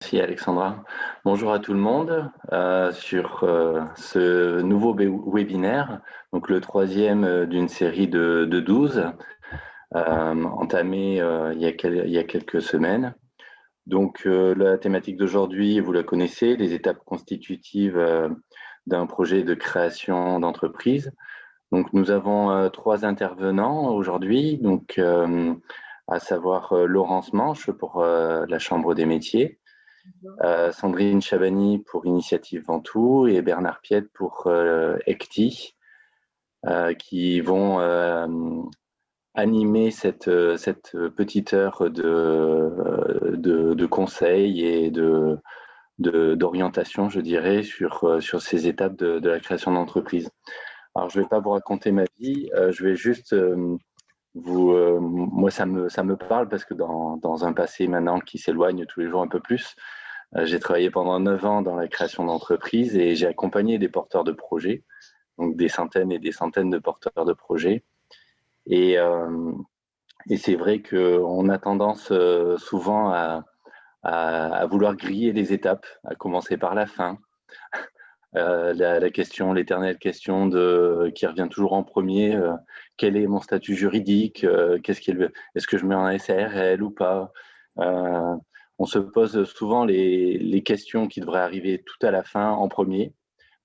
Merci Alexandra. Bonjour à tout le monde sur ce nouveau webinaire, donc le troisième d'une série de 12, entamé il y a quelques semaines. Donc la thématique d'aujourd'hui, vous la connaissez, les étapes constitutives d'un projet de création d'entreprise. Donc nous avons trois intervenants aujourd'hui, donc à savoir Laurence Manche pour la Chambre des métiers, Sandrine Chabani pour Initiative Ventoux et Bernard Piette pour ECTI, qui vont animer cette petite heure de conseils et d'orientation, je dirais, sur ces étapes de la création d'entreprise. Alors, je ne vais pas vous raconter ma vie, je vais juste moi, ça me parle parce que dans un passé maintenant qui s'éloigne tous les jours un peu plus, j'ai travaillé pendant 9 ans dans la création d'entreprises et j'ai accompagné des porteurs de projets, donc des centaines et des centaines de porteurs de projets. Et, et c'est vrai qu'on a tendance souvent à vouloir griller les étapes, à commencer par la fin. La question, l'éternelle question qui revient toujours en premier, quel est mon statut juridique, est-ce que je mets en SARL ou pas, on se pose souvent les questions qui devraient arriver tout à la fin en premier,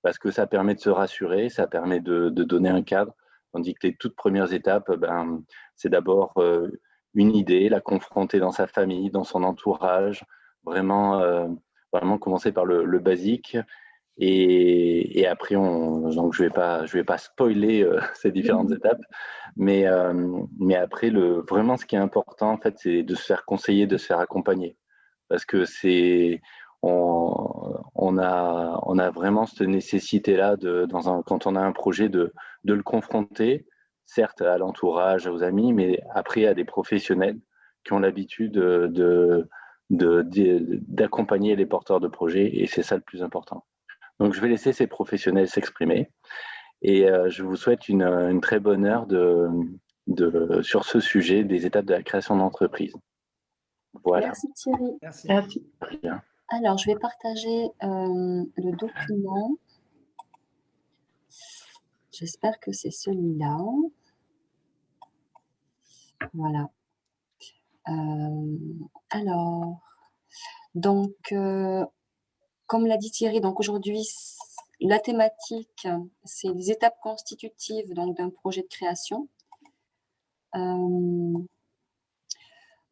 parce que ça permet de se rassurer, ça permet de donner un cadre, tandis que les toutes premières étapes, c'est d'abord une idée, la confronter dans sa famille, dans son entourage, vraiment commencer par le basique. Et après, donc je vais pas spoiler ces différentes étapes, mais après, vraiment, ce qui est important, en fait, c'est de se faire conseiller, de se faire accompagner, parce que on a vraiment cette nécessité-là quand on a un projet de le confronter, certes à l'entourage, aux amis, mais après à des professionnels qui ont l'habitude d'accompagner les porteurs de projets, et c'est ça le plus important. Donc, je vais laisser ces professionnels s'exprimer et je vous souhaite une très bonne heure sur ce sujet des étapes de la création d'entreprise. Voilà. Merci Thierry. Merci. Bien. Alors, je vais partager le document. J'espère que c'est celui-là. Voilà. Alors, donc, comme l'a dit Thierry, donc aujourd'hui, la thématique, c'est les étapes constitutives d'un projet de création.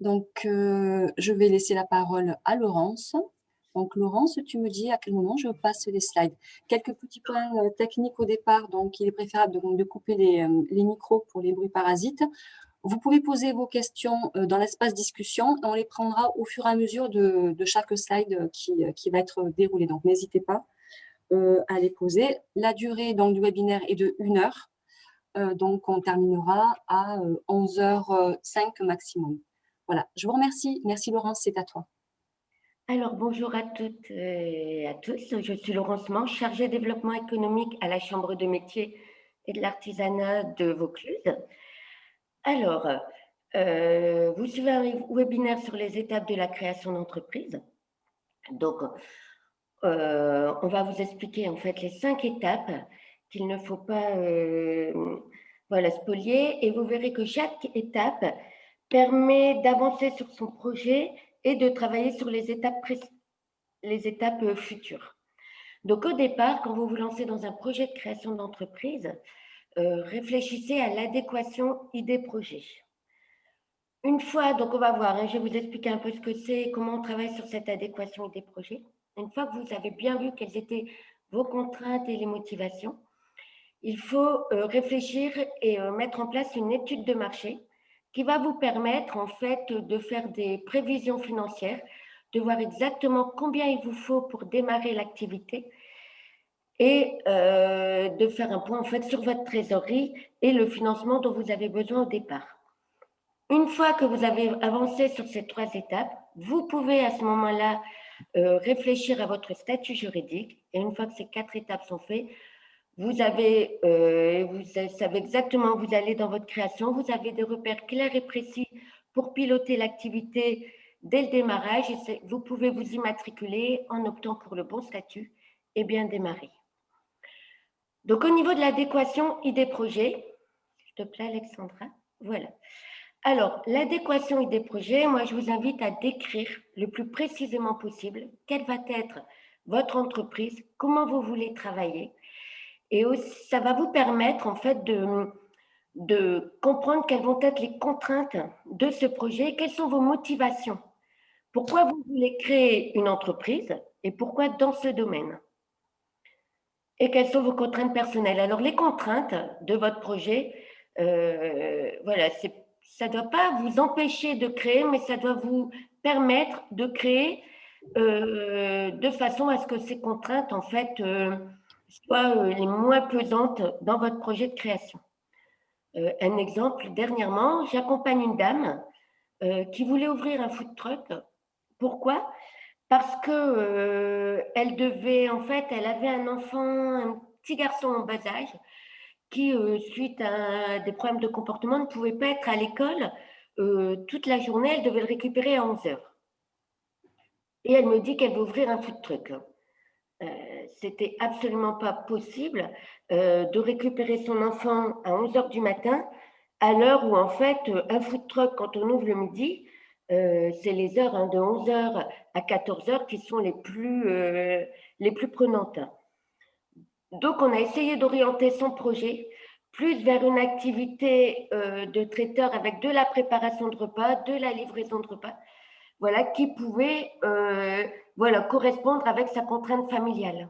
Donc, je vais laisser la parole à Laurence. Donc, Laurence, tu me dis à quel moment je passe les slides. Quelques petits points techniques au départ. Donc, il est préférable de couper les micros pour les bruits parasites. Vous pouvez poser vos questions dans l'espace discussion et on les prendra au fur et à mesure de chaque slide qui va être déroulé. Donc, n'hésitez pas à les poser. La durée donc, du webinaire est de 1 heure. Donc, on terminera à 11h05 maximum. Voilà, je vous remercie. Merci Laurence, c'est à toi. Alors, bonjour à toutes et à tous. Je suis Laurence Manche, chargée de développement économique à la Chambre de métiers et de l'artisanat de Vaucluse. Alors, vous suivez un webinaire sur les étapes de la création d'entreprise. Donc, on va vous expliquer en fait les 5 étapes qu'il ne faut pas spolier, et vous verrez que chaque étape permet d'avancer sur son projet et de travailler sur les étapes futures. Donc au départ, quand vous vous lancez dans un projet de création d'entreprise, réfléchissez à l'adéquation idée-projet. Une fois, donc on va voir, je vais vous expliquer un peu ce que c'est, comment on travaille sur cette adéquation idée-projet. Une fois que vous avez bien vu quelles étaient vos contraintes et les motivations, il faut réfléchir et mettre en place une étude de marché qui va vous permettre en fait de faire des prévisions financières, de voir exactement combien il vous faut pour démarrer l'activité et de faire un point en fait sur votre trésorerie et le financement dont vous avez besoin au départ. Une fois que vous avez avancé sur ces 3 étapes, vous pouvez à ce moment-là réfléchir à votre statut juridique, et une fois que ces 4 étapes sont faites, vous savez exactement où vous allez dans votre création, vous avez des repères clairs et précis pour piloter l'activité dès le démarrage, vous pouvez vous immatriculer en optant pour le bon statut et bien démarrer. Donc, au niveau de l'adéquation idée-projet, s'il te plaît, Alexandra, voilà. Alors, l'adéquation idée-projet, moi, je vous invite à décrire le plus précisément possible quelle va être votre entreprise, comment vous voulez travailler. Et aussi, ça va vous permettre, en fait, de comprendre quelles vont être les contraintes de ce projet, quelles sont vos motivations. Pourquoi vous voulez créer une entreprise et pourquoi dans ce domaine? Et quelles sont vos contraintes personnelles? Alors, les contraintes de votre projet, voilà, ça ne doit pas vous empêcher de créer, mais ça doit vous permettre de créer de façon à ce que ces contraintes, en fait, soient les moins pesantes dans votre projet de création. Un exemple, dernièrement, j'accompagne une dame qui voulait ouvrir un food truck. Pourquoi? Parce que elle devait, en fait, elle avait un enfant, un petit garçon en bas âge, qui, suite à des problèmes de comportement, ne pouvait pas être à l'école toute la journée. Elle devait le récupérer à 11 heures. Et elle me dit qu'elle veut ouvrir un food truck. C'était absolument pas possible de récupérer son enfant à 11 heures du matin, à l'heure où, en fait, un food truck, quand on ouvre le midi, c'est les heures de 11 heures à 14 heures qui sont les plus prenantes. Donc, on a essayé d'orienter son projet plus vers une activité de traiteur avec de la préparation de repas, de la livraison de repas, voilà, qui pouvait voilà, correspondre avec sa contrainte familiale.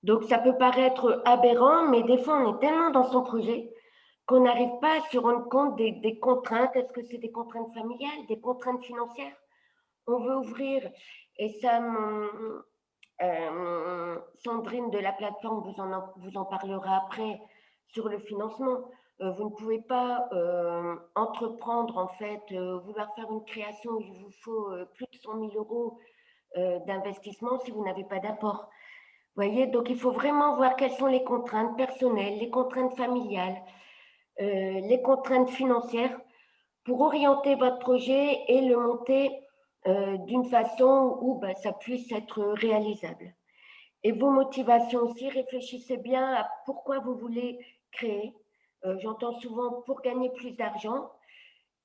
Donc, ça peut paraître aberrant, mais des fois, on est tellement dans son projet qu'on n'arrive pas à se rendre compte des contraintes. Est-ce que c'est des contraintes familiales, des contraintes financières? On veut ouvrir, et ça, Sandrine de la plateforme vous en parlera après sur le financement. Vous ne pouvez pas entreprendre, en fait, vouloir faire une création où il vous faut plus de 100 000 euros d'investissement si vous n'avez pas d'apport. Vous voyez, donc il faut vraiment voir quelles sont les contraintes personnelles, les contraintes familiales, les contraintes financières pour orienter votre projet et le monter d'une façon où ça puisse être réalisable. Et vos motivations aussi, réfléchissez bien à pourquoi vous voulez créer. J'entends souvent pour gagner plus d'argent.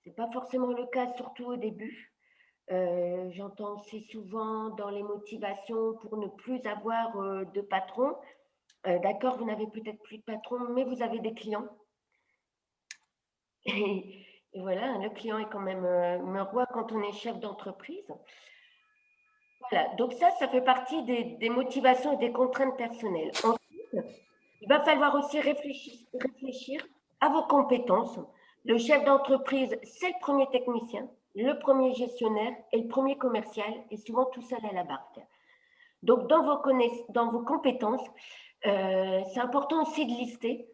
Ce n'est pas forcément le cas, surtout au début. J'entends aussi souvent dans les motivations pour ne plus avoir de patron. D'accord, vous n'avez peut-être plus de patron, mais vous avez des clients. Et voilà, le client est quand même le roi quand on est chef d'entreprise. Voilà, donc ça fait partie des motivations et des contraintes personnelles. Ensuite, il va falloir aussi réfléchir à vos compétences. Le chef d'entreprise, c'est le premier technicien, le premier gestionnaire et le premier commercial, et souvent tout seul à la barque. Donc, dans vos compétences, c'est important aussi de lister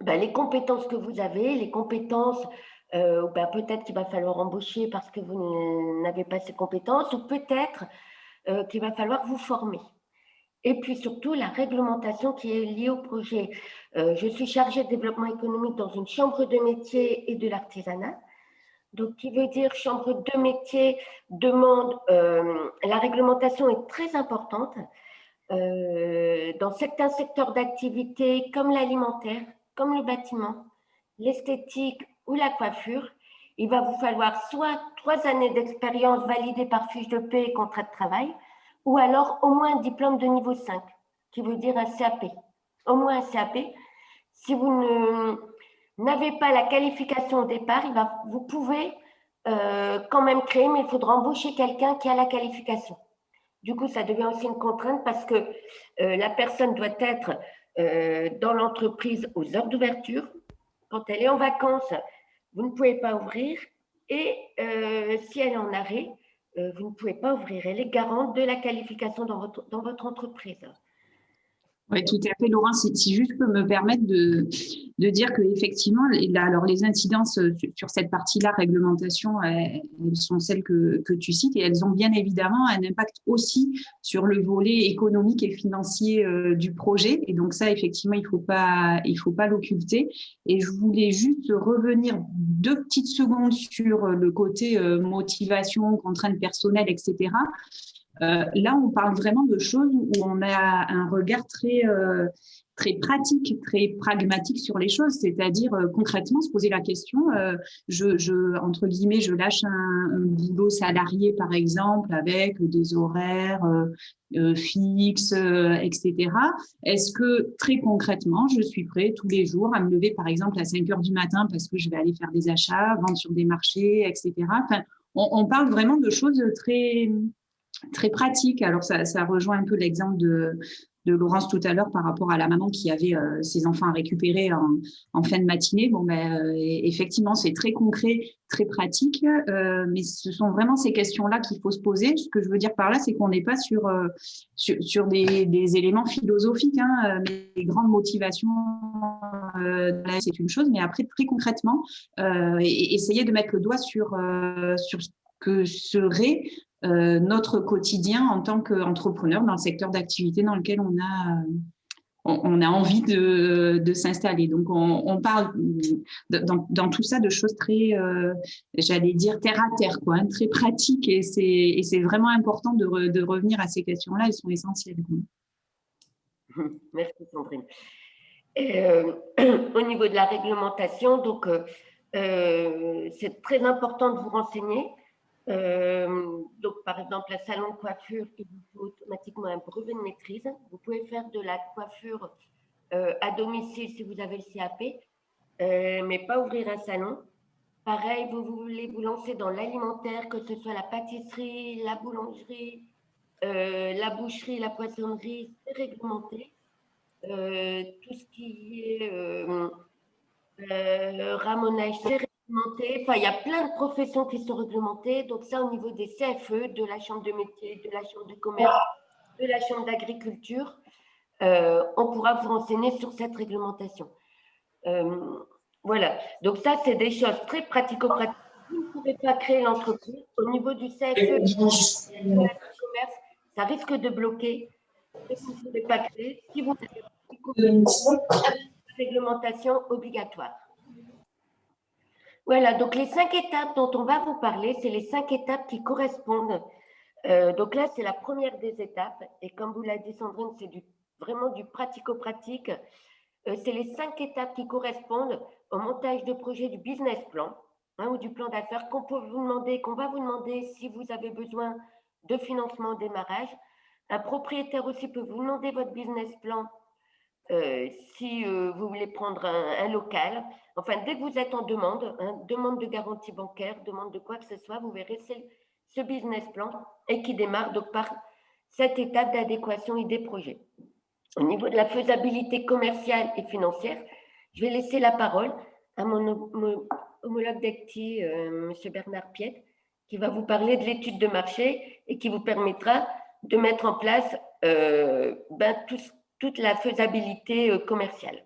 les compétences que vous avez, les compétences peut-être qu'il va falloir embaucher parce que vous n'avez pas ces compétences, ou peut-être qu'il va falloir vous former. Et puis surtout, la réglementation qui est liée au projet. Je suis chargée de développement économique dans une chambre de métier et de l'artisanat. Donc, qui veut dire chambre de métier demande, la réglementation est très importante dans certains secteurs d'activité comme l'alimentaire, comme le bâtiment, l'esthétique ou la coiffure. Il va vous falloir soit 3 années d'expérience validée par fiche de paie et contrat de travail, ou alors au moins un diplôme de niveau 5, qui veut dire un CAP. Au moins un CAP. Si vous n'avez pas la qualification au départ, vous pouvez quand même créer, mais il faudra embaucher quelqu'un qui a la qualification. Du coup, ça devient aussi une contrainte parce que la personne doit être dans l'entreprise aux heures d'ouverture. Quand elle est en vacances, vous ne pouvez pas ouvrir. Et si elle est en arrêt, vous ne pouvez pas ouvrir. Elle est garante de la qualification dans votre entreprise. Oui, tout à fait, Laurent. Si juste je peux me permettre de dire qu'effectivement, alors les incidences sur cette partie-là, réglementation, elles sont celles que tu cites et elles ont bien évidemment un impact aussi sur le volet économique et financier du projet. Et donc ça, effectivement, il faut pas l'occulter. Et je voulais juste revenir 2 petites secondes sur le côté motivation, contraintes personnelles, etc. Là, on parle vraiment de choses où on a un regard très pratique, très pragmatique sur les choses, c'est-à-dire concrètement se poser la question, entre guillemets, je lâche un boulot salarié, par exemple, avec des horaires fixes, etc. Est-ce que très concrètement, je suis prêt tous les jours à me lever, par exemple, à 5 heures du matin parce que je vais aller faire des achats, vendre sur des marchés, etc. Enfin, on parle vraiment de choses très pratique. Alors, ça rejoint un peu l'exemple de Laurence tout à l'heure par rapport à la maman qui avait ses enfants à récupérer en fin de matinée. Bon, effectivement, c'est très concret, très pratique, mais ce sont vraiment ces questions-là qu'il faut se poser. Ce que je veux dire par là, c'est qu'on n'est pas sur des éléments philosophiques, hein, mais les grandes motivations, c'est une chose, mais après, très concrètement, essayer de mettre le doigt sur ce que serait notre quotidien en tant qu'entrepreneur dans le secteur d'activité dans lequel on a envie de s'installer. Donc, on parle dans tout ça de choses très, j'allais dire, terre à terre, quoi, hein, très pratiques. Et c'est vraiment important de revenir à ces questions-là. Elles sont essentielles. Merci, Sandrine. Au niveau de la réglementation, donc, c'est très important de vous renseigner. Donc, par exemple, un salon de coiffure, il vous faut automatiquement un brevet de maîtrise. Vous pouvez faire de la coiffure à domicile si vous avez le CAP, mais pas ouvrir un salon. Pareil, vous voulez vous lancer dans l'alimentaire, que ce soit la pâtisserie, la boulangerie, la boucherie, la poissonnerie, c'est réglementé. Tout ce qui est ramonage, c'est réglementé. Enfin, il y a plein de professions qui sont réglementées. Donc ça, au niveau des CFE, de la chambre de métier, de la chambre de commerce, de la chambre d'agriculture, on pourra vous renseigner sur cette réglementation. Voilà. Donc ça, c'est des choses très pratico-pratiques. Vous ne pouvez pas créer l'entreprise. Au niveau du CFE, du commerce, ça risque de bloquer. Vous ne pouvez pas créer. Si vous avez une réglementation obligatoire. Voilà, donc les 5 étapes dont on va vous parler, c'est les 5 étapes qui correspondent. Donc là, c'est la première des étapes. Et comme vous l'a dit Sandrine, c'est vraiment du pratico-pratique. C'est les 5 étapes qui correspondent au montage de projet du business plan, hein, ou du plan d'affaires qu'on va vous demander si vous avez besoin de financement au démarrage. Un propriétaire aussi peut vous demander votre business plan si vous voulez prendre un local. Enfin, dès que vous êtes en demande, hein, demande de garantie bancaire, demande de quoi que ce soit, vous verrez ce business plan et qui démarre donc par cette étape d'adéquation idée-projet. Au niveau de la faisabilité commerciale et financière, je vais laisser la parole à mon homologue d'Acti, M. Bernard Piette, qui va vous parler de l'étude de marché et qui vous permettra de mettre en place toute la faisabilité commerciale.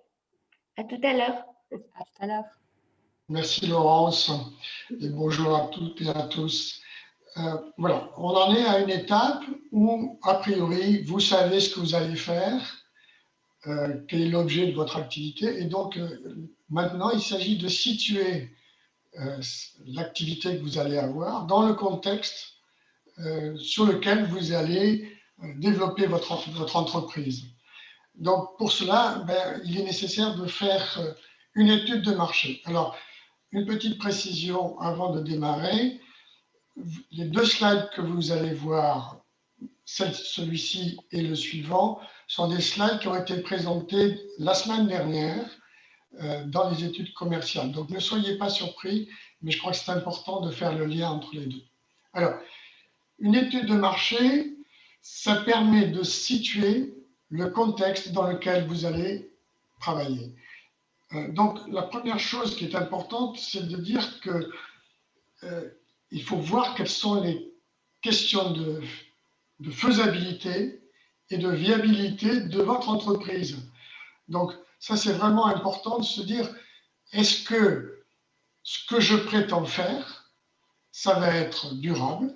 À tout à l'heure. À tout à l'heure. Merci Laurence et bonjour à toutes et à tous. Voilà, on en est à une étape où, a priori, vous savez ce que vous allez faire, quel est l'objet de votre activité. Et donc, maintenant, il s'agit de situer l'activité que vous allez avoir dans le contexte sur lequel vous allez développer votre entreprise. Donc, pour cela, il est nécessaire de faire une étude de marché. Alors, une petite précision avant de démarrer. Les 2 slides que vous allez voir, celui-ci et le suivant, sont des slides qui ont été présentés la semaine dernière dans les études commerciales. Donc, ne soyez pas surpris, mais je crois que c'est important de faire le lien entre les deux. Alors, une étude de marché, ça permet de situer le contexte dans lequel vous allez travailler. Donc, la première chose qui est importante, c'est de dire que il faut voir quelles sont les questions de faisabilité et de viabilité de votre entreprise. Donc, ça, c'est vraiment important de se dire, est-ce que ce que je prétends faire, ça va être durable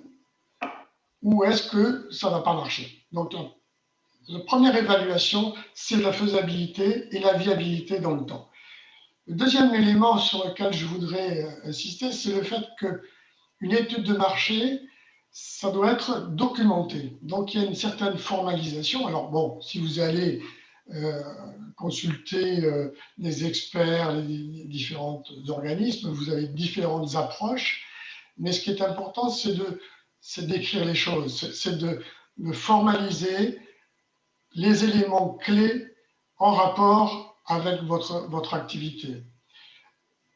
ou est-ce que ça ne va pas marcher? Donc, la première évaluation, c'est la faisabilité et la viabilité dans le temps. Le deuxième élément sur lequel je voudrais insister, c'est le fait qu'une étude de marché, ça doit être documenté. Donc, il y a une certaine formalisation. Alors, bon, si vous allez consulter les experts, les différents organismes, vous avez différentes approches. Mais ce qui est important, c'est d'écrire les choses, c'est de formaliser les éléments clés en rapport avec votre activité.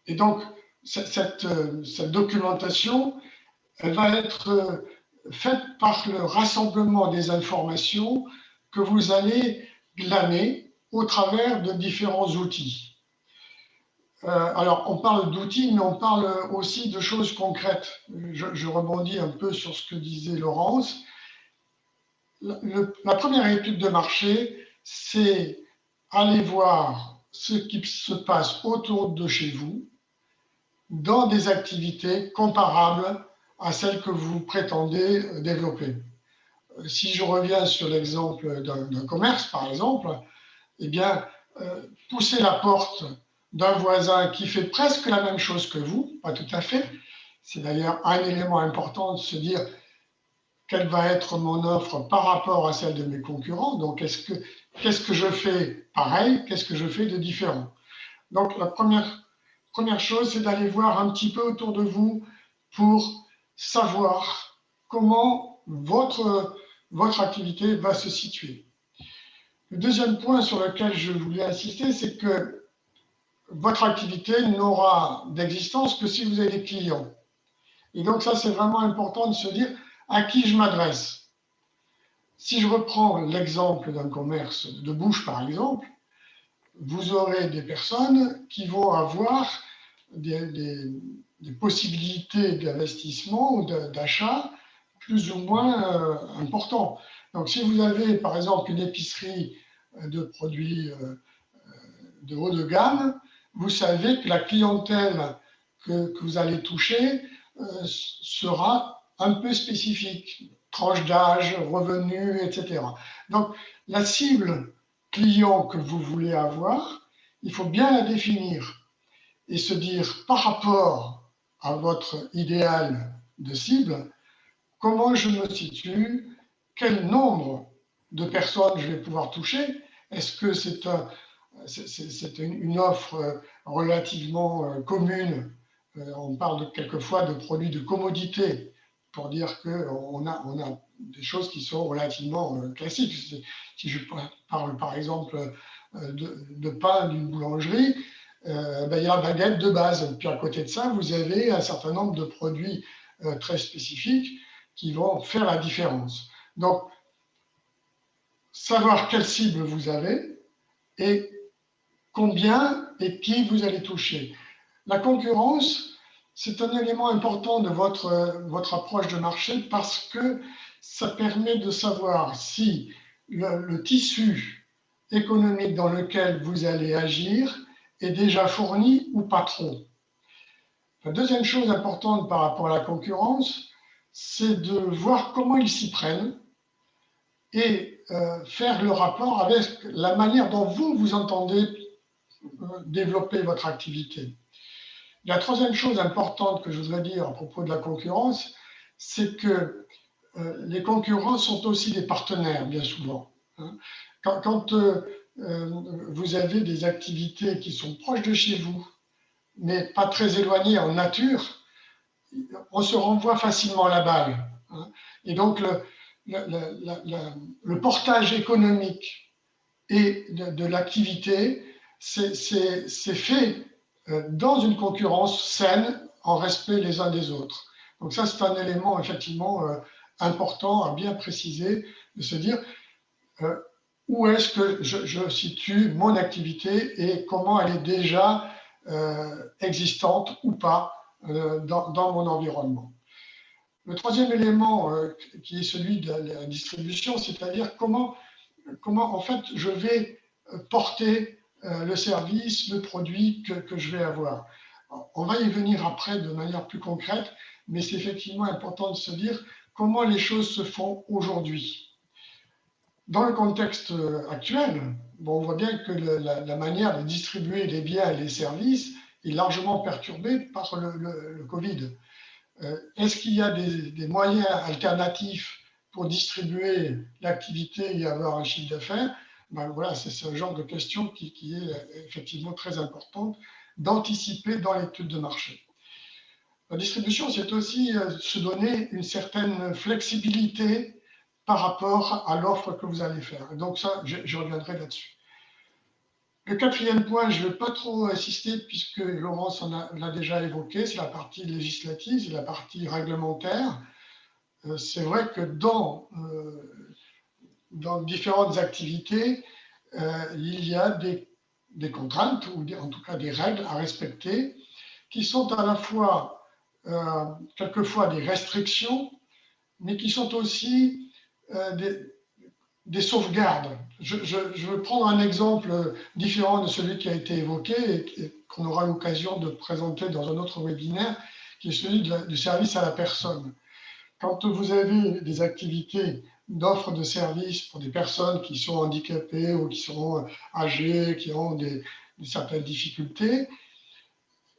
Et donc, cette documentation, elle va être faite par le rassemblement des informations que vous allez glaner au travers de différents outils. Alors, on parle d'outils, mais on parle aussi de choses concrètes. Je rebondis un peu sur ce que disait Laurence. La première étude de marché, c'est aller voir ce qui se passe autour de chez vous dans des activités comparables à celles que vous prétendez développer. Si je reviens sur l'exemple d'un commerce, par exemple, eh bien, pousser la porte d'un voisin qui fait presque la même chose que vous, pas tout à fait, c'est d'ailleurs un élément important de se dire quelle va être mon offre par rapport à celle de mes concurrents. Donc, qu'est-ce que je fais pareil, qu'est-ce que je fais de différent? Donc, la première chose, c'est d'aller voir un petit peu autour de vous pour savoir comment votre activité va se situer. Le deuxième point sur lequel je voulais insister, c'est que votre activité n'aura d'existence que si vous avez des clients. Et donc, ça, c'est vraiment important de se dire à qui je m'adresse. Si je reprends l'exemple d'un commerce de bouche, par exemple, vous aurez des personnes qui vont avoir des possibilités d'investissement ou d'achat plus ou moins importants. Donc, si vous avez, par exemple, une épicerie de produits de haut de gamme, vous savez que la clientèle que vous allez toucher sera un peu spécifique, tranche d'âge, revenus, etc. Donc, la cible client que vous voulez avoir, il faut bien la définir et se dire par rapport à votre idéal de cible, comment je me situe, quel nombre de personnes je vais pouvoir toucher, est-ce que c'est une offre relativement commune, on parle quelquefois de produits de commodité, pour dire qu'on a des choses qui sont relativement classiques. Si je parle par exemple de pain d'une boulangerie, il y a la baguette de base. Puis à côté de ça, vous avez un certain nombre de produits très spécifiques qui vont faire la différence. Donc, savoir quelle cible vous avez et combien et qui vous allez toucher. La concurrence, c'est un élément important de votre approche de marché parce que ça permet de savoir si le tissu économique dans lequel vous allez agir est déjà fourni ou pas trop. La deuxième chose importante par rapport à la concurrence, c'est de voir comment ils s'y prennent et faire le rapport avec la manière dont vous entendez développer votre activité. La troisième chose importante que je voudrais dire à propos de la concurrence, c'est que les concurrents sont aussi des partenaires, bien souvent. Quand vous avez des activités qui sont proches de chez vous, mais pas très éloignées en nature, on se renvoie facilement la balle. Et donc, le portage économique et de l'activité, c'est fait dans une concurrence saine, en respect les uns des autres. Donc ça, c'est un élément effectivement important à bien préciser, de se dire où est-ce que je situe mon activité et comment elle est déjà existante ou pas dans mon environnement. Le troisième élément qui est celui de la distribution, c'est-à-dire comment comment en fait je vais porter le service, le produit que je vais avoir. On va y venir après de manière plus concrète, mais c'est effectivement important de se dire comment les choses se font aujourd'hui. Dans le contexte actuel, bon, on voit bien que la manière de distribuer les biens et les services est largement perturbée par le Covid. Est-ce qu'il y a des moyens alternatifs pour distribuer l'activité et avoir un chiffre d'affaires? Ben voilà, c'est ce genre de question qui est effectivement très importante d'anticiper dans l'étude de marché. La distribution, c'est aussi se donner une certaine flexibilité par rapport à l'offre que vous allez faire. Donc ça, je reviendrai là-dessus. Le quatrième point, je ne vais pas trop insister puisque Laurence l'a déjà évoqué, c'est la partie législative, c'est la partie réglementaire. C'est vrai que dans différentes activités, il y a des contraintes ou en tout cas des règles à respecter qui sont à la fois quelquefois des restrictions, mais qui sont aussi des sauvegardes. Je vais prendre un exemple différent de celui qui a été évoqué et qu'on aura l'occasion de présenter dans un autre webinaire, qui est celui du service à la personne. Quand vous avez des activités d'offre de services pour des personnes qui sont handicapées ou qui sont âgées, qui ont certaines difficultés,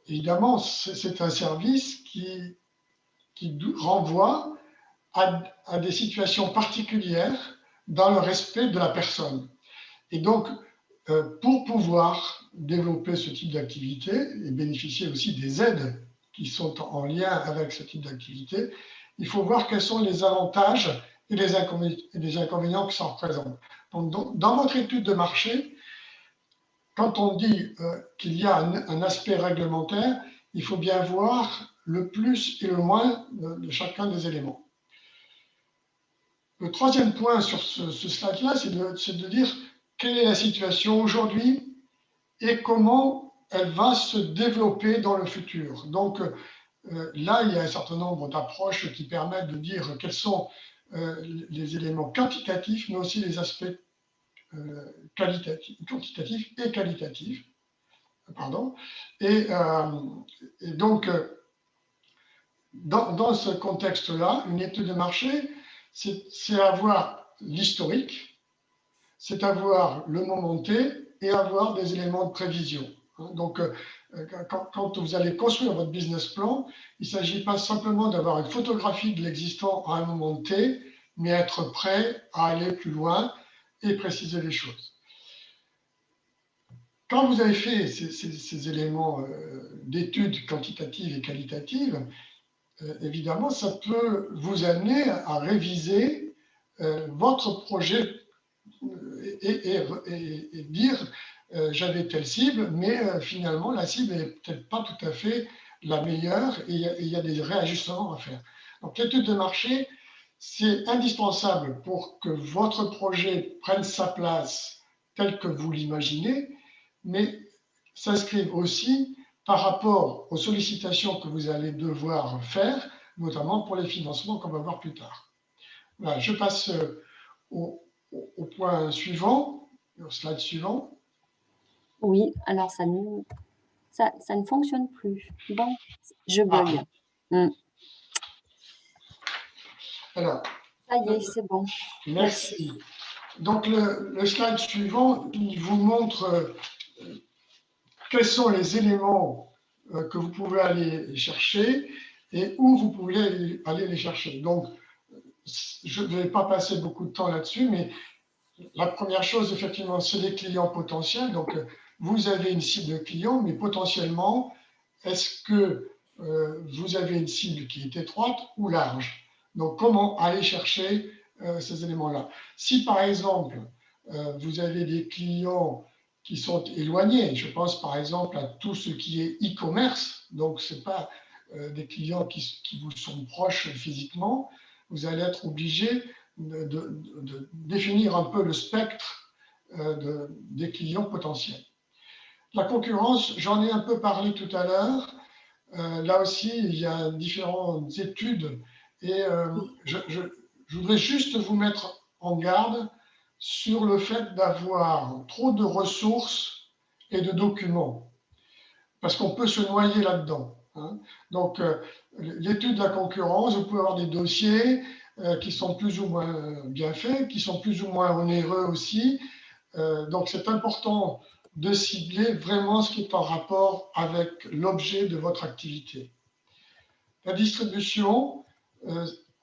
évidemment, c'est un service qui renvoie à des situations particulières dans le respect de la personne. Et donc, pour pouvoir développer ce type d'activité et bénéficier aussi des aides qui sont en lien avec ce type d'activité, il faut voir quels sont les avantages et les inconvénients qui s'en représentent. Donc, dans votre étude de marché, quand on dit qu'il y a un aspect réglementaire, il faut bien voir le plus et le moins de chacun des éléments. Le troisième point sur ce slide-là, c'est de dire quelle est la situation aujourd'hui et comment elle va se développer dans le futur. Donc là, il y a un certain nombre d'approches qui permettent de dire quels sont les éléments quantitatifs, mais aussi les aspects quantitatifs et qualitatifs. Pardon. Et donc, dans ce contexte-là, une étude de marché, c'est avoir l'historique, c'est avoir le moment T et avoir des éléments de prévision. Donc, quand vous allez construire votre business plan, il ne s'agit pas simplement d'avoir une photographie de l'existant à un moment T, mais être prêt à aller plus loin et préciser les choses. Quand vous avez fait ces éléments d'études quantitatives et qualitatives, évidemment, ça peut vous amener à réviser votre projet et dire j'avais telle cible, mais finalement, la cible n'est peut-être pas tout à fait la meilleure et il y a des réajustements à faire. Donc, l'étude de marché, c'est indispensable pour que votre projet prenne sa place tel que vous l'imaginez, mais s'inscrive aussi par rapport aux sollicitations que vous allez devoir faire, notamment pour les financements qu'on va voir plus tard. Voilà, je passe au point suivant, au slide suivant. Oui, alors ça ne fonctionne plus. Bon, je bug. Alors, ça y est, c'est bon. Merci. Donc, le slide suivant, il vous montre quels sont les éléments que vous pouvez aller chercher et où vous pouvez aller les chercher. Donc, je ne vais pas passer beaucoup de temps là-dessus, mais la première chose, effectivement, c'est les clients potentiels. Donc, vous avez une cible de clients, mais potentiellement, est-ce que vous avez une cible qui est étroite ou large? Donc, comment aller chercher ces éléments-là? Si, par exemple, vous avez des clients qui sont éloignés, je pense par exemple à tout ce qui est e-commerce, donc ce n'est pas des clients qui vous sont proches physiquement, vous allez être obligé de définir un peu le spectre des clients potentiels. La concurrence, j'en ai un peu parlé tout à l'heure. Là aussi, il y a différentes études et je voudrais juste vous mettre en garde sur le fait d'avoir trop de ressources et de documents, parce qu'on peut se noyer là-dedans. Hein. Donc, l'étude de la concurrence, vous pouvez avoir des dossiers qui sont plus ou moins bien faits, qui sont plus ou moins onéreux aussi. Donc, c'est important de cibler vraiment ce qui est en rapport avec l'objet de votre activité. La distribution,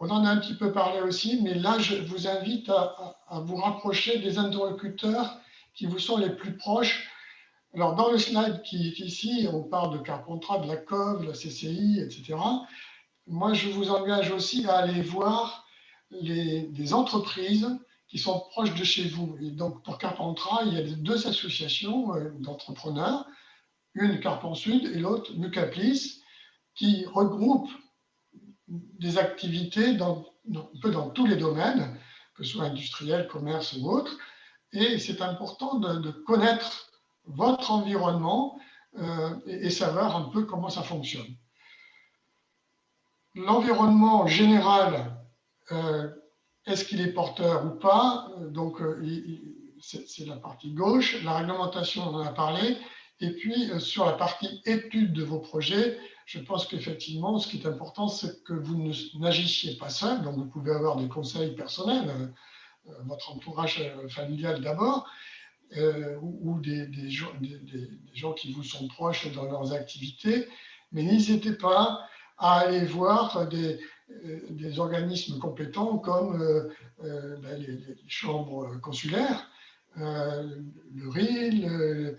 on en a un petit peu parlé aussi, mais là, je vous invite à vous rapprocher des interlocuteurs qui vous sont les plus proches. Alors, dans le slide qui est ici, on parle de Carpentras, de la COV, de la CCI, etc. Moi, je vous engage aussi à aller voir des entreprises qui sont proches de chez vous. Et donc, pour Carpentras, il y a deux associations d'entrepreneurs, une Carpent-Sud et l'autre Mucaplis, qui regroupent des activités un peu dans tous les domaines, que ce soit industriel, commerce ou autre. Et c'est important de connaître votre environnement et savoir un peu comment ça fonctionne. L'environnement général, est-ce qu'il est porteur ou pas? Donc, c'est la partie gauche. La réglementation, on en a parlé. Et puis, sur la partie étude de vos projets, je pense qu'effectivement, ce qui est important, c'est que vous n'agissiez pas seul. Donc, vous pouvez avoir des conseils personnels, votre entourage familial d'abord, ou des gens qui vous sont proches dans leurs activités. Mais n'hésitez pas à aller voir des organismes compétents comme les chambres consulaires, le RIL,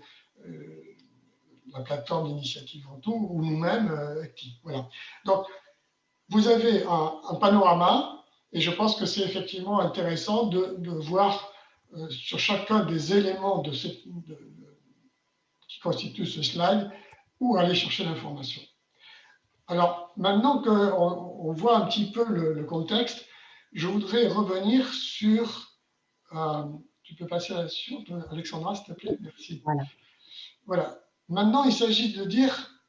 la plateforme d'initiative en tout, ou nous-mêmes actifs. Voilà. Donc, vous avez un panorama, et je pense que c'est effectivement intéressant de voir sur chacun des éléments qui constituent ce slide où aller chercher l'information. Alors, maintenant qu'on voit un petit peu le contexte, je voudrais revenir sur... tu peux passer à la suite, Alexandra, s'il te plaît? Merci. Voilà. Maintenant, il s'agit de dire,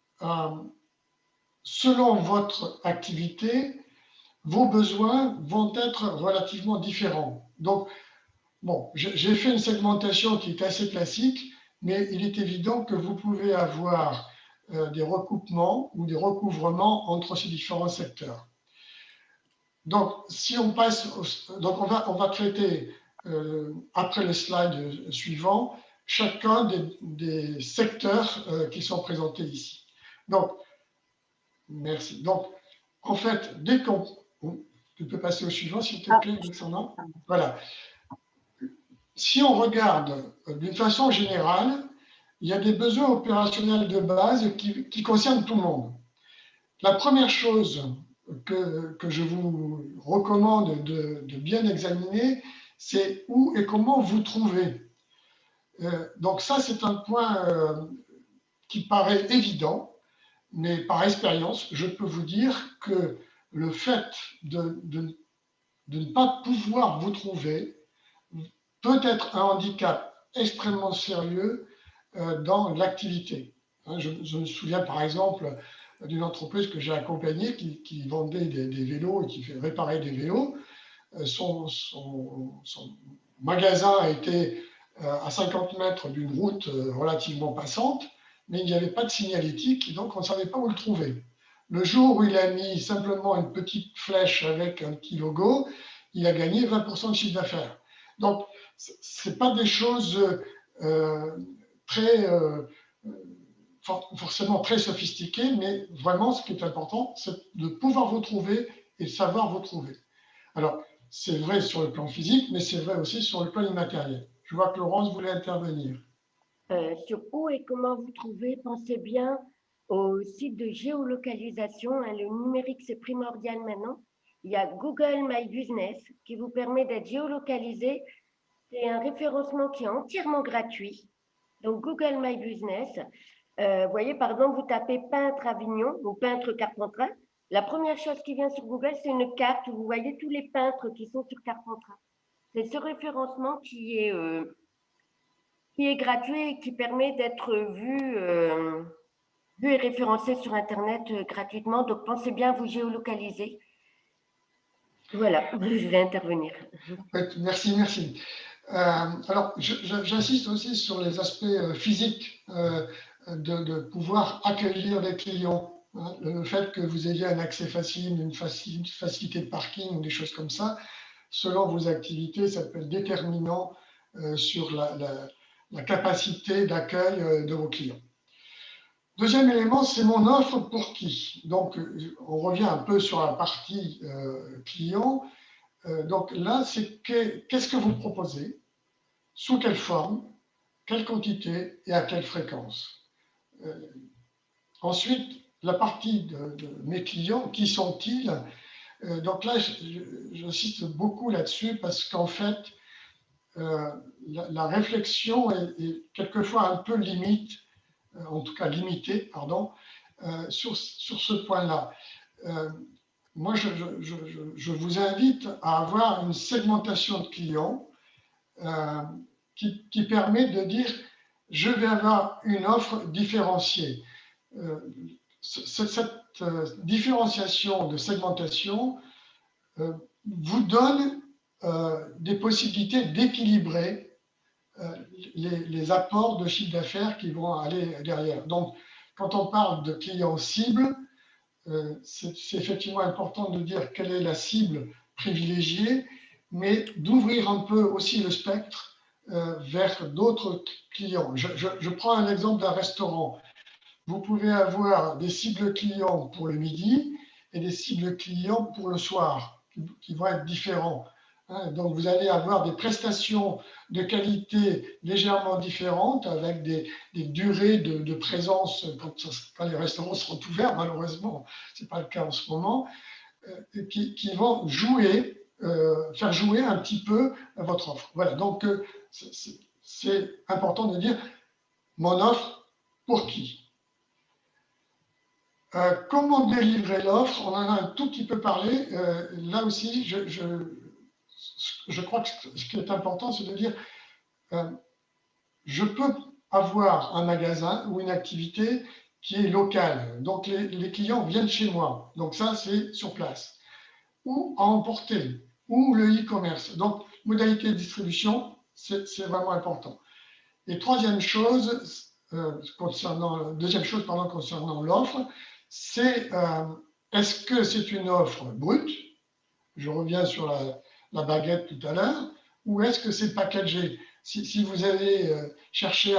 selon votre activité, vos besoins vont être relativement différents. Donc, bon, j'ai fait une segmentation qui est assez classique, mais il est évident que vous pouvez avoir des recoupements ou des recouvrements entre ces différents secteurs. Donc, si on passe, donc on va traiter après le slide suivant chacun des secteurs qui sont présentés ici. Donc, merci. Donc, en fait, dès qu'on... Tu peux passer au suivant, s'il te plaît, Alexandra. Voilà. Si on regarde d'une façon générale, il y a des besoins opérationnels de base qui concernent tout le monde. La première chose que je vous recommande de bien examiner, c'est où et comment vous trouvez. Donc ça, c'est un point qui paraît évident, mais par expérience, je peux vous dire que le fait de ne pas pouvoir vous trouver peut être un handicap extrêmement sérieux dans l'activité. Je me souviens par exemple d'une entreprise que j'ai accompagnée qui vendait des vélos et qui fait réparer des vélos. Son magasin était à 50 mètres d'une route relativement passante, mais il n'y avait pas de signalétique et donc on ne savait pas où le trouver. Le jour où il a mis simplement une petite flèche avec un petit logo, il a gagné 20% de chiffre d'affaires. Donc, ce n'est pas des choses forcément très sophistiquées, mais vraiment ce qui est important, c'est de pouvoir vous trouver et de savoir vous trouver. Alors, c'est vrai sur le plan physique, mais c'est vrai aussi sur le plan immatériel. Je vois que Laurence voulait intervenir. Sur où et comment vous trouvez, pensez bien au site de géolocalisation. Le numérique, c'est primordial maintenant. Il y a Google My Business qui vous permet d'être géolocalisé. C'est un référencement qui est entièrement gratuit. Donc, Google My Business. Vous voyez, par exemple, vous tapez peintre Avignon ou peintre Carpentras. La première chose qui vient sur Google, c'est une carte où vous voyez tous les peintres qui sont sur Carpentras. C'est ce référencement qui est gratuit et qui permet d'être vu et référencé sur Internet gratuitement. Donc, pensez bien à vous géolocaliser. Voilà, je vais intervenir. Merci, merci. Alors, j'insiste aussi sur les aspects physiques de pouvoir accueillir des clients. Hein. Le fait que vous ayez un accès facile, une facilité de parking ou des choses comme ça, selon vos activités, ça peut être déterminant sur la capacité d'accueil de vos clients. Deuxième élément, c'est mon offre pour qui. Donc, on revient un peu sur la partie client. Donc là, c'est qu'est-ce que vous proposez, sous quelle forme, quelle quantité et à quelle fréquence. Ensuite, la partie de mes clients, qui sont-ils? Donc là, j'insiste beaucoup là-dessus parce qu'en fait, la réflexion est quelquefois un peu limite, en tout cas limitée, pardon, sur ce point-là. Moi, je vous invite à avoir une segmentation de clients qui permet de dire je vais avoir une offre différenciée. Cette différenciation de segmentation vous donne des possibilités d'équilibrer les apports de chiffre d'affaires qui vont aller derrière. Donc, quand on parle de clients cibles, c'est effectivement important de dire quelle est la cible privilégiée, mais d'ouvrir un peu aussi le spectre vers d'autres clients. Je prends un exemple d'un restaurant. Vous pouvez avoir des cibles clients pour le midi et des cibles clients pour le soir, qui vont être différents. Donc, vous allez avoir des prestations de qualité légèrement différentes avec des durées de présence quand les restaurants seront ouverts, malheureusement, ce n'est pas le cas en ce moment, qui vont faire jouer un petit peu votre offre. Voilà, donc c'est important de dire mon offre pour qui. Comment délivrer l'offre? On en a un tout petit peu parlé. Là aussi, je crois que ce qui est important, c'est de dire je peux avoir un magasin ou une activité qui est locale. Donc, les clients viennent chez moi. Donc, ça, c'est sur place. Ou à emporter, ou le e-commerce. Donc, modalité de distribution, c'est vraiment important. Et deuxième chose, concernant l'offre, c'est est-ce que c'est une offre brute? Je reviens sur la baguette tout à l'heure. Ou est-ce que c'est packagé? Si vous allez chercher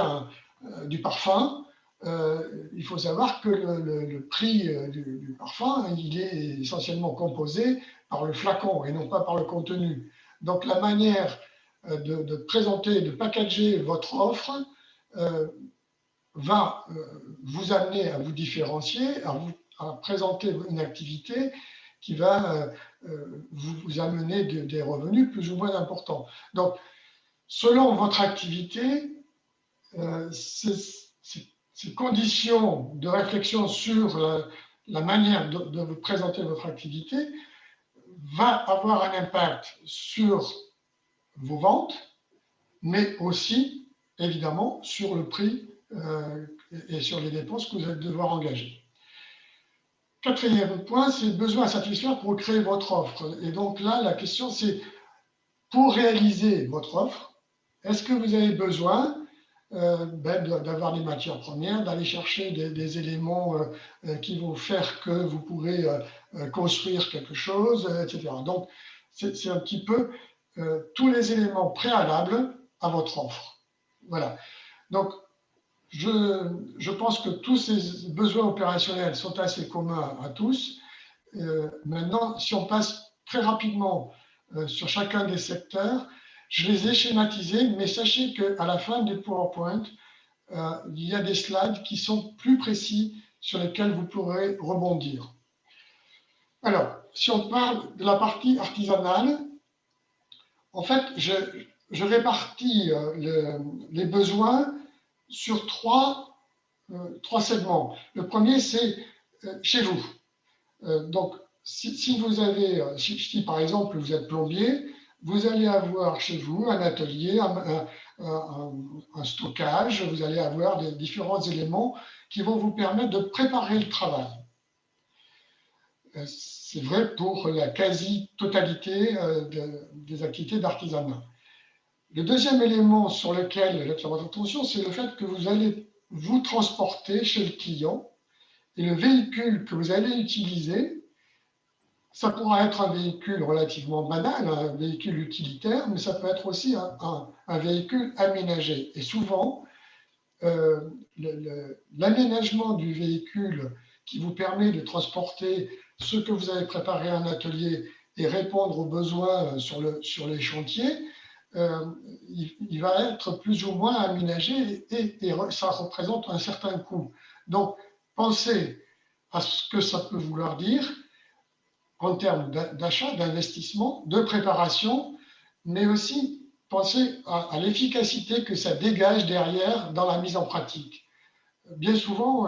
du parfum, il faut savoir que le prix du parfum, il est essentiellement composé par le flacon et non pas par le contenu. Donc la manière de présenter, de packager votre offre va vous amener à vous différencier, à présenter une activité qui va vous amener des revenus plus ou moins importants. Donc, selon votre activité, ces conditions de réflexion sur la manière de vous présenter votre activité va avoir un impact sur vos ventes, mais aussi, évidemment, sur le prix et sur les dépenses que vous allez devoir engager. Quatrième point, c'est le besoin à satisfaire pour créer votre offre. Et donc là, la question, c'est pour réaliser votre offre, est-ce que vous avez besoin d'avoir des matières premières, d'aller chercher des éléments qui vont faire que vous pourrez construire quelque chose, etc. Donc, c'est un petit peu tous les éléments préalables à votre offre. Voilà. Donc, je pense que tous ces besoins opérationnels sont assez communs à tous. Maintenant, si on passe très rapidement sur chacun des secteurs, je les ai schématisés, mais sachez qu'à la fin du PowerPoint, il y a des slides qui sont plus précis sur lesquels vous pourrez rebondir. Alors, si on parle de la partie artisanale, en fait, je répartis les besoins sur trois segments. Le premier, c'est chez vous. Donc, si vous avez, si par exemple vous êtes plombier, vous allez avoir chez vous un atelier, un stockage, vous allez avoir des différents éléments qui vont vous permettre de préparer le travail. C'est vrai pour la quasi-totalité des activités d'artisanat. Le deuxième élément sur lequel j'attire votre attention, c'est le fait que vous allez vous transporter chez le client et le véhicule que vous allez utiliser, ça pourra être un véhicule relativement banal, un véhicule utilitaire, mais ça peut être aussi un véhicule aménagé. Et souvent, l'aménagement du véhicule qui vous permet de transporter ce que vous avez préparé à un atelier et répondre aux besoins sur les chantiers, il va être plus ou moins aménagé et ça représente un certain coût. Donc, pensez à ce que ça peut vouloir dire en termes d'achat, d'investissement, de préparation, mais aussi pensez à l'efficacité que ça dégage derrière dans la mise en pratique. Bien souvent,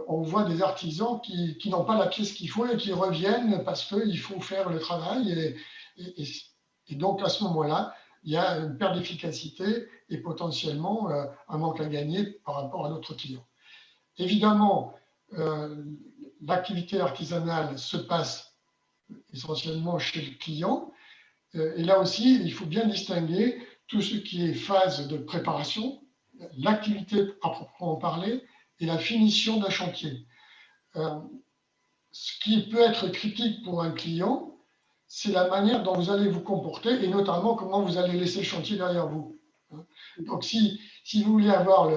on voit des artisans qui n'ont pas la pièce qu'il faut et qui reviennent parce qu'il faut faire le travail. Et donc, à ce moment-là, il y a une perte d'efficacité et potentiellement un manque à gagner par rapport à notre client. Évidemment, l'activité artisanale se passe essentiellement chez le client. Et là aussi, il faut bien distinguer tout ce qui est phase de préparation, l'activité à proprement parler et la finition d'un chantier. Ce qui peut être critique pour un client, c'est la manière dont vous allez vous comporter et notamment comment vous allez laisser le chantier derrière vous. Donc, si vous voulez avoir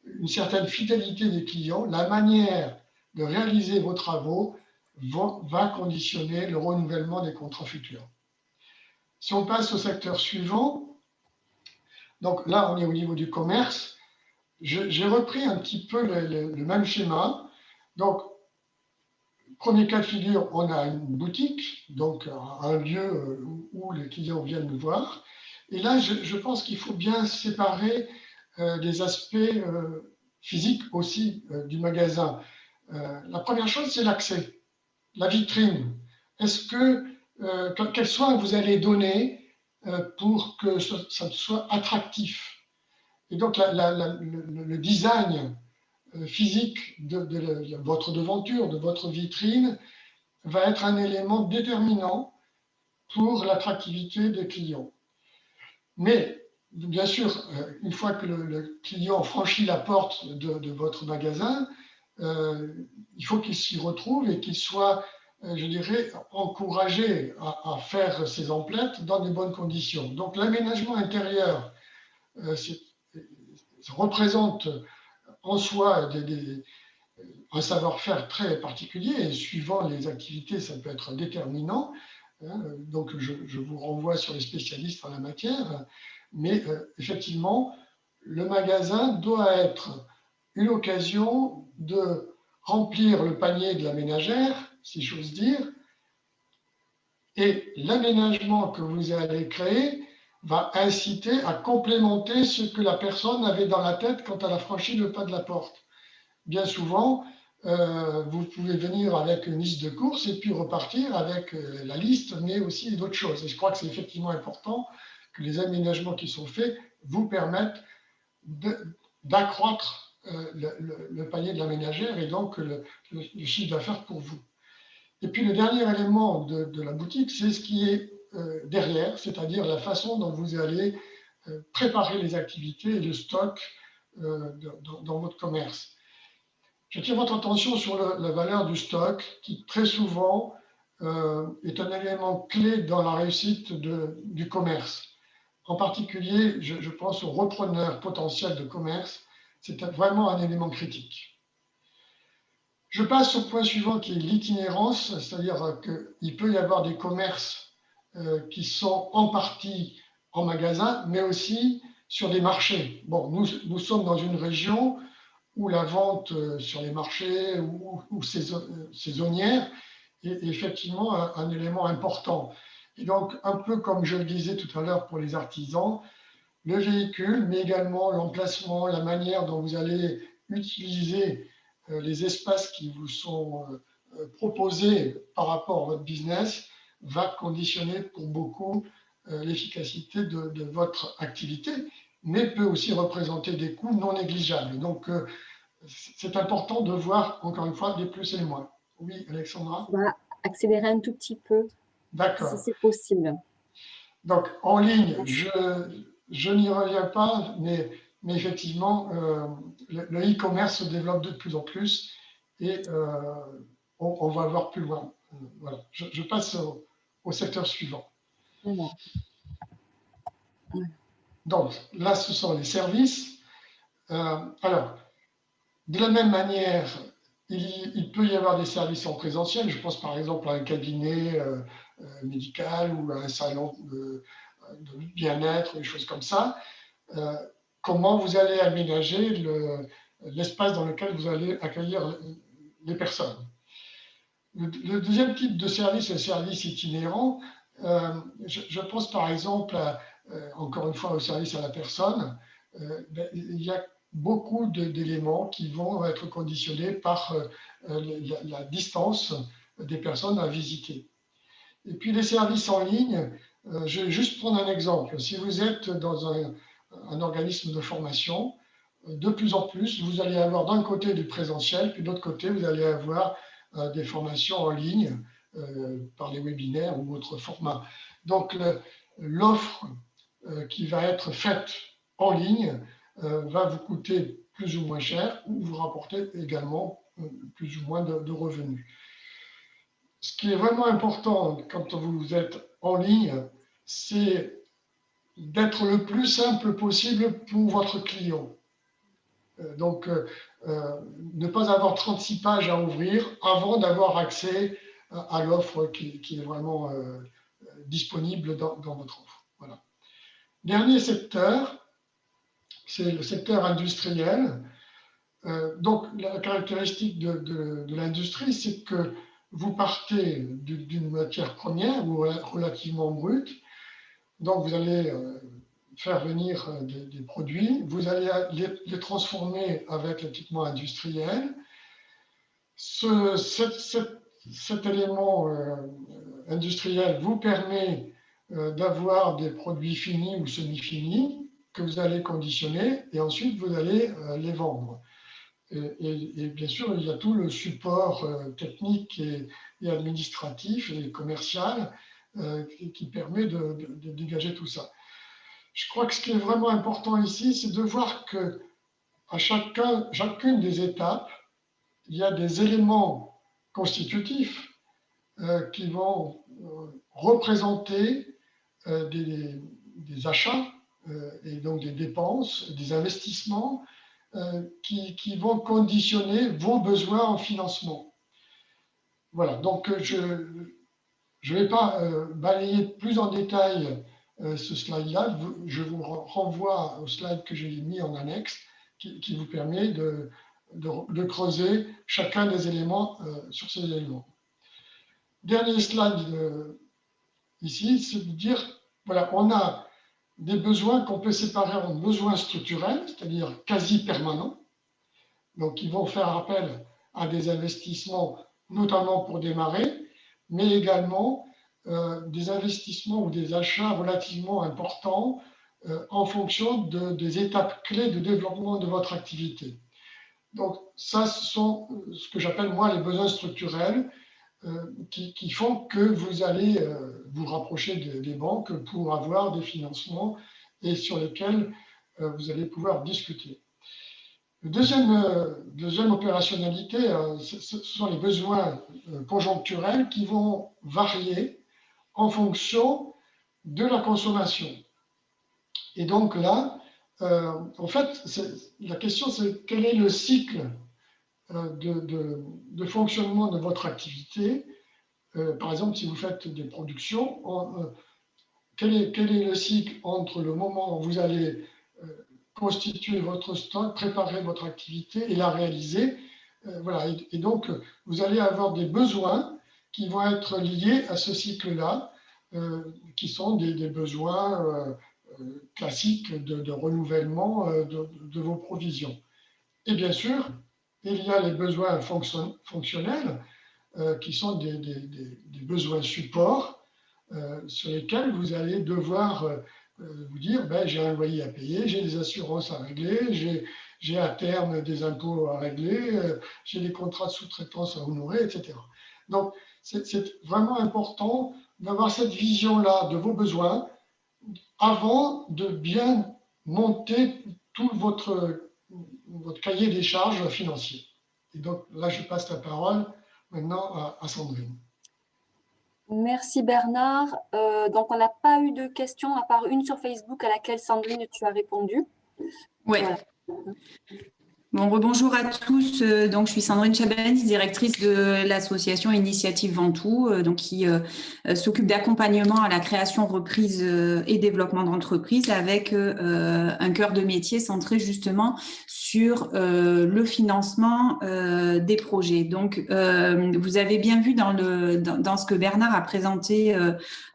une certaine fidélité des clients, la manière de réaliser vos travaux va conditionner le renouvellement des contrats futurs. Si on passe au secteur suivant, donc là, on est au niveau du commerce. J'ai repris un petit peu le même schéma. Donc, premier cas de figure, on a une boutique, donc un lieu où les clients viennent nous voir. Et là, je pense qu'il faut bien séparer les aspects physiques aussi du magasin. La première chose, c'est l'accès, la vitrine. Est-ce que, quels soins vous allez donner pour que ça soit attractif? Et donc, le design physique de votre devanture, de votre vitrine, va être un élément déterminant pour l'attractivité des clients. Mais, bien sûr, une fois que le client franchit la porte de votre magasin, il faut qu'il s'y retrouve et qu'il soit, je dirais, encouragé à faire ses emplettes dans de bonnes conditions. Donc, l'aménagement intérieur représente en soi un savoir-faire très particulier et suivant les activités, ça peut être déterminant. Donc, je vous renvoie sur les spécialistes en la matière. Mais effectivement, le magasin doit être une occasion de remplir le panier de la ménagère, si j'ose dire, et l'aménagement que vous allez créer va inciter à complémenter ce que la personne avait dans la tête quand elle a franchi le pas de la porte. Bien souvent, vous pouvez venir avec une liste de courses et puis repartir avec la liste, mais aussi d'autres choses. Et je crois que c'est effectivement important que les aménagements qui sont faits vous permettent d'accroître le panier de la ménagère et donc le chiffre d'affaires pour vous. Et puis le dernier élément de la boutique, c'est ce qui est derrière, c'est-à-dire la façon dont vous allez préparer les activités et le stock dans votre commerce. J'attire votre attention sur la valeur du stock qui très souvent est un élément clé dans la réussite du commerce. En particulier, je pense aux repreneurs potentiels de commerce, c'est vraiment un élément critique. Je passe au point suivant qui est l'itinérance, c'est-à-dire qu'il peut y avoir des commerces qui sont en partie en magasin, mais aussi sur des marchés. Bon, nous sommes dans une région où la vente sur les marchés ou saisonnière est effectivement un élément important. Et donc, un peu comme je le disais tout à l'heure pour les artisans, le véhicule, mais également l'emplacement, la manière dont vous allez utiliser les espaces qui vous sont proposés par rapport à votre business va conditionner pour beaucoup l'efficacité de votre activité, mais peut aussi représenter des coûts non négligeables. Donc, c'est important de voir, encore une fois, des plus et des moins. Oui, Alexandra? On va accélérer un tout petit peu, D'accord. si c'est possible. Donc, en ligne, je n'y reviens pas, mais effectivement, le e-commerce se développe de plus en plus et on va voir plus loin. Voilà. Je passe au secteur suivant. Voilà. Donc là, ce sont les services. Alors, de la même manière, il peut y avoir des services en présentiel. Je pense par exemple à un cabinet médical ou à un salon de bien-être, des choses comme ça. Comment vous allez aménager l'espace dans lequel vous allez accueillir les personnes. Le deuxième type de service, le service itinérant, je pense par exemple, encore une fois, au service à la personne. Il y a beaucoup d'éléments qui vont être conditionnés par la distance des personnes à visiter. Et puis les services en ligne, je vais juste prendre un exemple. Si vous êtes dans un organisme de formation, de plus en plus, vous allez avoir d'un côté du présentiel, puis de l'autre côté, vous allez avoir des formations en ligne par les webinaires ou autres formats. Donc l'offre qui va être faite en ligne va vous coûter plus ou moins cher ou vous rapporter également plus ou moins de revenus. Ce qui est vraiment important quand vous êtes en ligne, c'est d'être le plus simple possible pour votre client. Donc, ne pas avoir 36 pages à ouvrir avant d'avoir accès à l'offre qui est vraiment disponible dans votre offre. Voilà. Dernier secteur, c'est le secteur industriel. Donc, la caractéristique de l'industrie, c'est que vous partez d'une matière première ou relativement brute. Donc, vous allez faire venir des produits, vous allez les transformer avec l'équipement industriel. Cet élément industriel vous permet d'avoir des produits finis ou semi-finis que vous allez conditionner et ensuite vous allez les vendre. Et bien sûr, il y a tout le support technique et administratif et commercial qui permet de dégager tout ça. Je crois que ce qui est vraiment important ici, c'est de voir qu'à chacune des étapes, il y a des éléments constitutifs qui vont représenter des achats et donc des dépenses, des investissements qui vont conditionner vos besoins en financement. Voilà, donc je ne vais pas balayer plus en détail ce slide-là. Je vous renvoie au slide que j'ai mis en annexe qui vous permet de creuser chacun des éléments sur ces éléments. Dernier slide ici, c'est de dire, voilà, on a des besoins qu'on peut séparer en besoins structurels, c'est-à-dire quasi permanents, donc qui vont faire appel à des investissements, notamment pour démarrer, mais également des investissements ou des achats relativement importants en fonction des étapes clés de développement de votre activité. Donc ça, ce sont ce que j'appelle moi les besoins structurels qui font que vous allez vous rapprocher des banques pour avoir des financements et sur lesquels vous allez pouvoir discuter. Deuxième opérationnalité, ce sont les besoins conjoncturels qui vont varier en fonction de la consommation. Et donc là, en fait, la question c'est quel est le cycle de fonctionnement de votre activité. Par exemple, si vous faites des productions, quel est le cycle entre le moment où vous allez constituer votre stock, préparer votre activité et la réaliser. Voilà. Et donc, vous allez avoir des besoins qui vont être liés à ce cycle-là, qui sont des besoins classiques de renouvellement de vos provisions. Et bien sûr, il y a les besoins fonctionnels, qui sont des besoins support, sur lesquels vous allez devoir vous dire, ben, j'ai un loyer à payer, j'ai des assurances à régler, j'ai à terme des impôts à régler, j'ai des contrats de sous-traitance à honorer, etc. Donc, c'est vraiment important d'avoir cette vision-là de vos besoins avant de bien monter tout votre cahier des charges financier. Et donc là, je passe la parole maintenant à Sandrine. Merci Bernard. Donc, on n'a pas eu de questions à part une sur Facebook à laquelle Sandrine, tu as répondu. Oui. Voilà. Bon, rebonjour à tous. Donc, je suis Sandrine Chabani, directrice de l'association Initiative Ventoux, donc qui s'occupe d'accompagnement à la création, reprise et développement d'entreprises avec un cœur de métier centré justement sur le financement des projets. Donc, vous avez bien vu dans ce que Bernard a présenté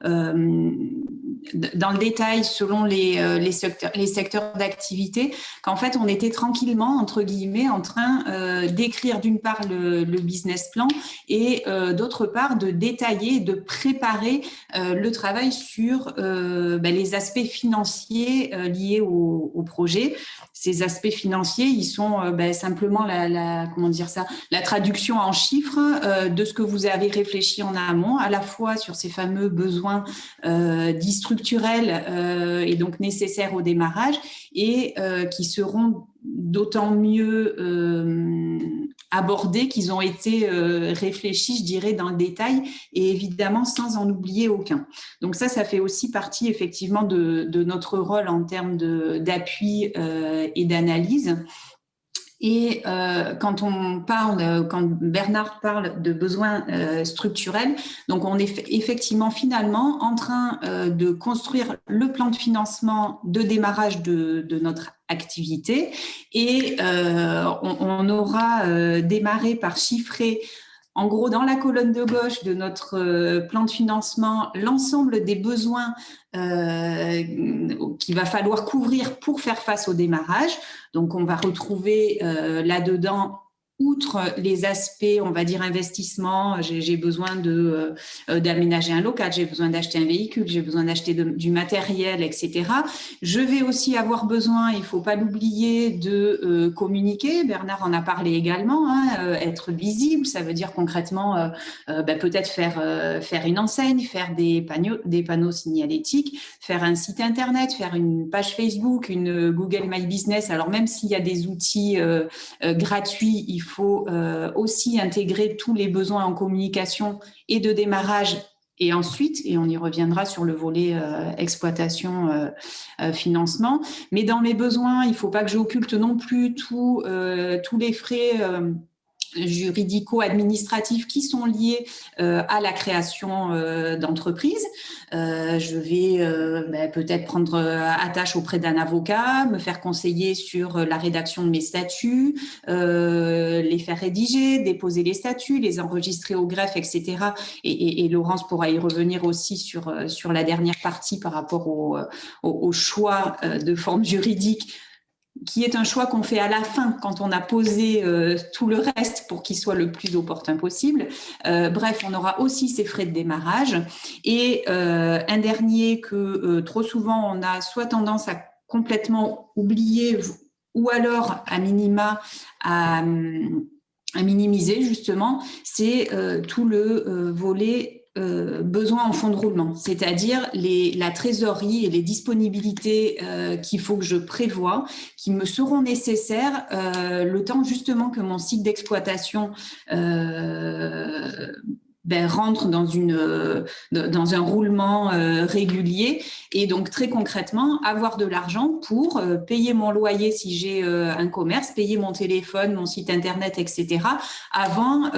dans le détail selon les secteurs d'activité, qu'en fait, on était tranquillement, entre guillemets, en train d'écrire d'une part le business plan et d'autre part de détailler, de préparer le travail sur les aspects financiers liés au projet. Ces aspects financiers, ils sont simplement la traduction en chiffres de ce que vous avez réfléchi en amont, à la fois sur ces fameux besoins dits structurels et donc nécessaires au démarrage et qui seront d'autant mieux abordés qu'ils ont été réfléchis, je dirais, dans le détail et évidemment sans en oublier aucun. Donc ça fait aussi partie effectivement de notre rôle en termes d'appui et d'analyse. Et quand Bernard parle de besoins structurels, donc on est effectivement finalement en train de construire le plan de financement de démarrage de notre activité et on aura démarré par chiffrer en gros, dans la colonne de gauche de notre plan de financement, l'ensemble des besoins qu'il va falloir couvrir pour faire face au démarrage. Donc, on va retrouver là-dedans, outre les aspects, on va dire, investissement, j'ai besoin d'aménager un local, j'ai besoin d'acheter un véhicule, j'ai besoin d'acheter du matériel, etc. Je vais aussi avoir besoin, il ne faut pas l'oublier, de communiquer. Bernard en a parlé également, être visible, ça veut dire concrètement peut-être faire une enseigne, faire des panneaux signalétiques, faire un site internet, faire une page Facebook, une Google My Business. Alors même s'il y a des outils gratuits, il faut aussi intégrer tous les besoins en communication et de démarrage et ensuite, et on y reviendra sur le volet exploitation, financement. Mais dans mes besoins, il ne faut pas que j'occulte non plus tous les frais juridico-administratifs qui sont liés à la création d'entreprise. Je vais peut-être prendre attache auprès d'un avocat, me faire conseiller sur la rédaction de mes statuts, les faire rédiger, déposer les statuts, les enregistrer au greffe, etc. Et Laurence pourra y revenir aussi sur la dernière partie par rapport au choix de forme juridique, qui est un choix qu'on fait à la fin quand on a posé tout le reste pour qu'il soit le plus opportun possible. Bref, on aura aussi ces frais de démarrage. Et un dernier que trop souvent on a soit tendance à complètement oublier ou alors à minima à minimiser justement, c'est tout le volet besoin en fonds de roulement, c'est-à-dire la trésorerie et les disponibilités qu'il faut que je prévoie, qui me seront nécessaires le temps justement que mon cycle d'exploitation rentre dans un roulement régulier et donc très concrètement avoir de l'argent pour payer mon loyer si j'ai un commerce, payer mon téléphone, mon site internet, etc. avant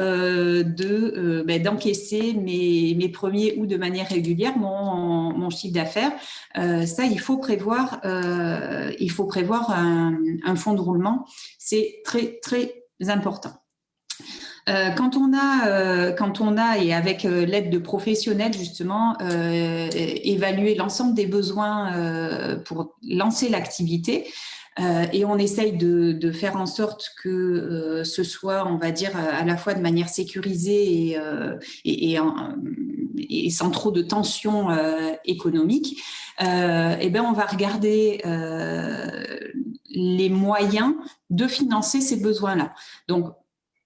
d'encaisser mes premiers ou de manière régulière mon chiffre d'affaires. Ça, il faut prévoir un fonds de roulement. C'est très, très important. Quand on a et avec l'aide de professionnels justement évalué l'ensemble des besoins pour lancer l'activité et on essaye de faire en sorte que ce soit, on va dire, à la fois de manière sécurisée et sans trop de tension économique, on va regarder les moyens de financer ces besoins-là. Donc,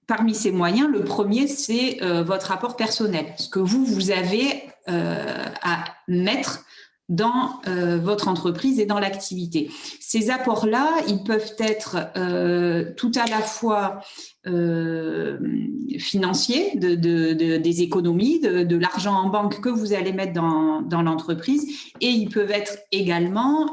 parmi ces moyens, le premier, c'est votre apport personnel. Ce que vous avez à mettre dans votre entreprise et dans l'activité. Ces apports-là, ils peuvent être tout à la fois financiers, des économies, de l'argent en banque que vous allez mettre dans l'entreprise, et ils peuvent être également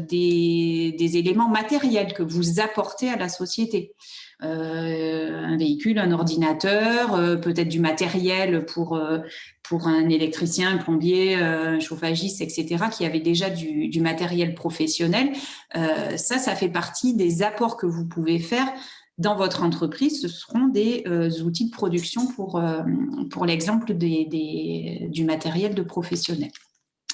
des éléments matériels que vous apportez à la société. Un véhicule, un ordinateur, peut-être du matériel pour un électricien, un plombier, un chauffagiste, etc., qui avait déjà du matériel professionnel. Ça fait partie des apports que vous pouvez faire dans votre entreprise. Ce seront des outils de production pour l'exemple du matériel de professionnel.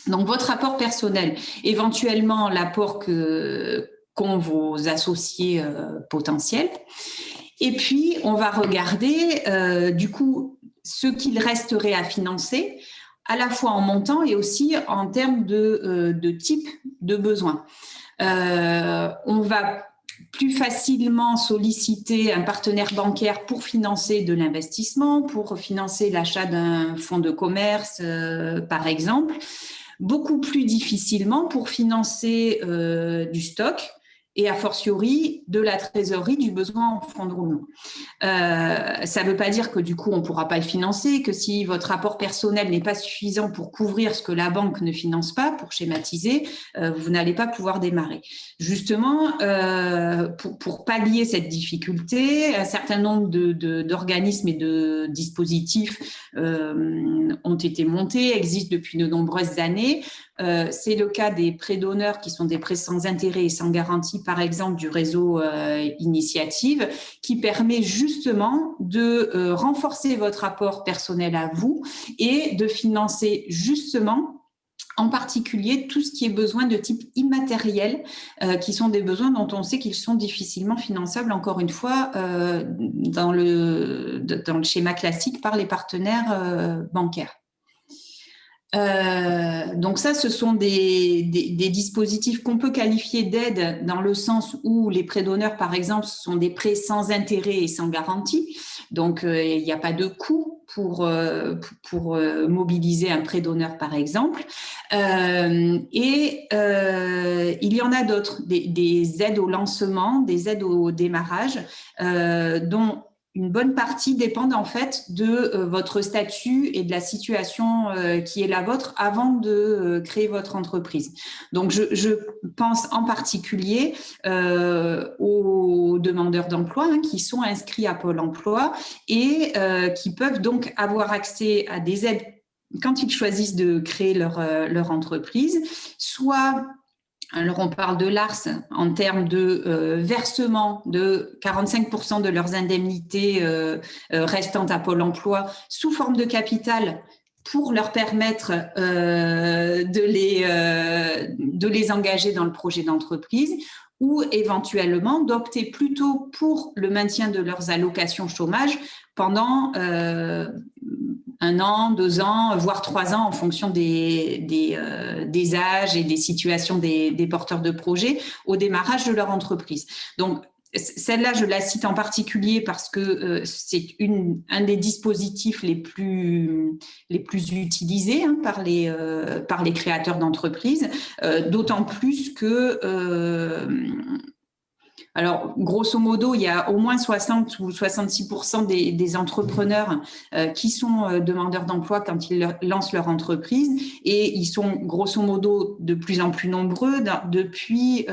Donc, votre apport personnel, éventuellement l'apport qu'ont vos associés potentiels. Et puis, on va regarder, du coup, ce qu'il resterait à financer, à la fois en montant et aussi en termes de type de besoin. On va plus facilement solliciter un partenaire bancaire pour financer de l'investissement, pour financer l'achat d'un fonds de commerce, par exemple. Beaucoup plus difficilement pour financer du stock et a fortiori de la trésorerie, du besoin en fonds de roulement. Ça ne veut pas dire que du coup on ne pourra pas le financer, que si votre apport personnel n'est pas suffisant pour couvrir ce que la banque ne finance pas, pour schématiser, vous n'allez pas pouvoir démarrer. Justement, pour pallier cette difficulté, un certain nombre d'organismes et de dispositifs ont été montés, existent depuis de nombreuses années. C'est le cas des prêts d'honneur qui sont des prêts sans intérêt et sans garantie, par exemple du réseau Initiative, qui permet justement de renforcer votre apport personnel à vous et de financer justement en particulier tout ce qui est besoin de type immatériel, qui sont des besoins dont on sait qu'ils sont difficilement finançables, encore une fois, dans le schéma classique par les partenaires bancaires. Donc ça, ce sont des dispositifs qu'on peut qualifier d'aide dans le sens où les prêts d'honneur, par exemple, ce sont des prêts sans intérêt et sans garantie. Donc, il n'y a pas de coût pour mobiliser un prêt d'honneur, par exemple. Il y en a d'autres, des aides au lancement, des aides au démarrage, dont une bonne partie dépendent en fait de votre statut et de la situation qui est la vôtre avant de créer votre entreprise. Donc, je pense en particulier aux demandeurs d'emploi qui sont inscrits à Pôle emploi et qui peuvent donc avoir accès à des aides quand ils choisissent de créer leur entreprise, soit... Alors, on parle de l'ARS en termes de versement de 45% de leurs indemnités restantes à Pôle emploi sous forme de capital pour leur permettre de les engager dans le projet d'entreprise, ou éventuellement d'opter plutôt pour le maintien de leurs allocations chômage pendant 1 an, 2 ans, voire 3 ans en fonction des âges et des situations des porteurs de projets au démarrage de leur entreprise. Donc, celle-là, je la cite en particulier parce que c'est un des dispositifs les plus utilisés par les créateurs d'entreprises, d'autant plus que... Alors, grosso modo, il y a au moins 60 ou 66% des entrepreneurs qui sont demandeurs d'emploi quand ils lancent leur entreprise, et ils sont grosso modo de plus en plus nombreux depuis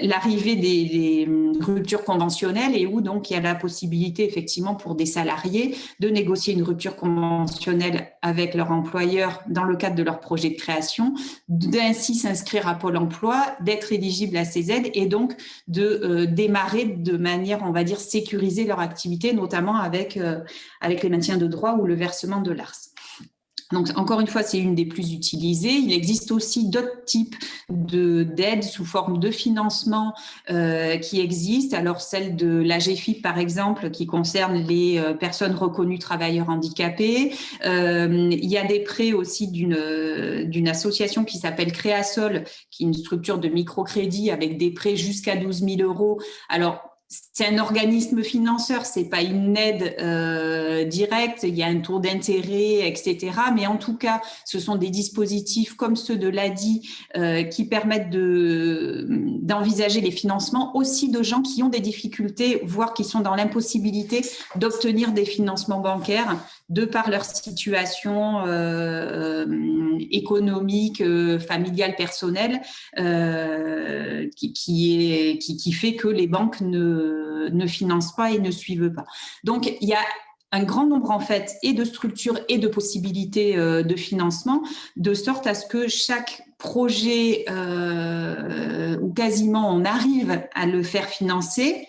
l'arrivée des ruptures conventionnelles, et où donc il y a la possibilité effectivement pour des salariés de négocier une rupture conventionnelle avec leur employeur dans le cadre de leur projet de création, d'ainsi s'inscrire à Pôle emploi, d'être éligible à ces aides et donc de démarrer de manière, on va dire, sécurisée leur activité, notamment avec les maintiens de droit ou le versement de l'ARS. Donc, encore une fois, c'est une des plus utilisées. Il existe aussi d'autres types d'aides sous forme de financement qui existent. Alors, celle de l'AGEFIP, par exemple, qui concerne les personnes reconnues travailleurs handicapés. Il y a des prêts aussi d'une association qui s'appelle Créasol, qui est une structure de microcrédit avec des prêts jusqu'à 12 000 €. Alors, c'est un organisme financeur, c'est pas une aide directe, il y a un taux d'intérêt, etc. Mais en tout cas, ce sont des dispositifs comme ceux de l'ADI qui permettent d'envisager les financements aussi de gens qui ont des difficultés, voire qui sont dans l'impossibilité d'obtenir des financements bancaires de par leur situation économique, familiale, personnelle, qui fait que les banques ne financent pas et ne suivent pas. Donc, il y a un grand nombre en fait et de structures et de possibilités de financement, de sorte à ce que chaque projet, ou quasiment on arrive à le faire financer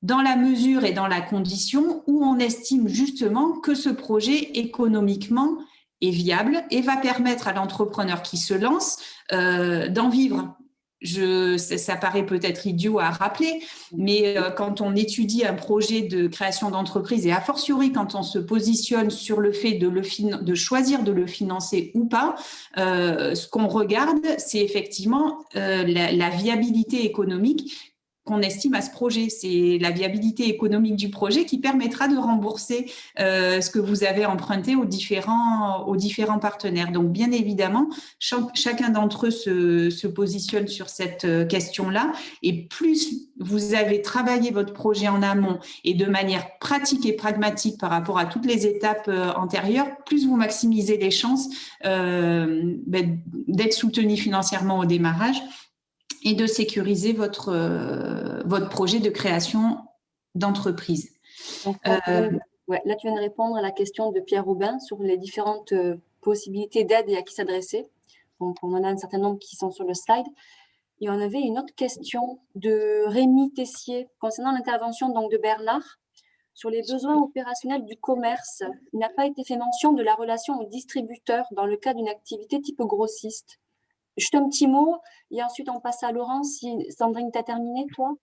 dans la mesure et dans la condition où on estime justement que ce projet économiquement est viable et va permettre à l'entrepreneur qui se lance d'en vivre. Ça paraît peut-être idiot à rappeler, mais quand on étudie un projet de création d'entreprise et a fortiori quand on se positionne sur le fait de choisir de le financer ou pas, ce qu'on regarde, c'est effectivement la viabilité économique qu'on estime à ce projet. C'est la viabilité économique du projet qui permettra de rembourser ce que vous avez emprunté aux différents partenaires. Donc, bien évidemment, chacun d'entre eux se positionne sur cette question-là. Et plus vous avez travaillé votre projet en amont et de manière pratique et pragmatique par rapport à toutes les étapes antérieures, plus vous maximisez les chances d'être soutenu financièrement au démarrage et de sécuriser votre projet de création d'entreprise. Donc, là, tu viens de répondre à la question de Pierre Robin sur les différentes possibilités d'aide et à qui s'adresser. Donc, on en a un certain nombre qui sont sur le slide. Et on avait une autre question de Rémi Tessier concernant l'intervention de Bernard sur les besoins opérationnels du commerce. Il n'a pas été fait mention de la relation au distributeur dans le cas d'une activité type grossiste. Juste un petit mot, et ensuite on passe à Laurence. Sandrine, tu as terminé, toi?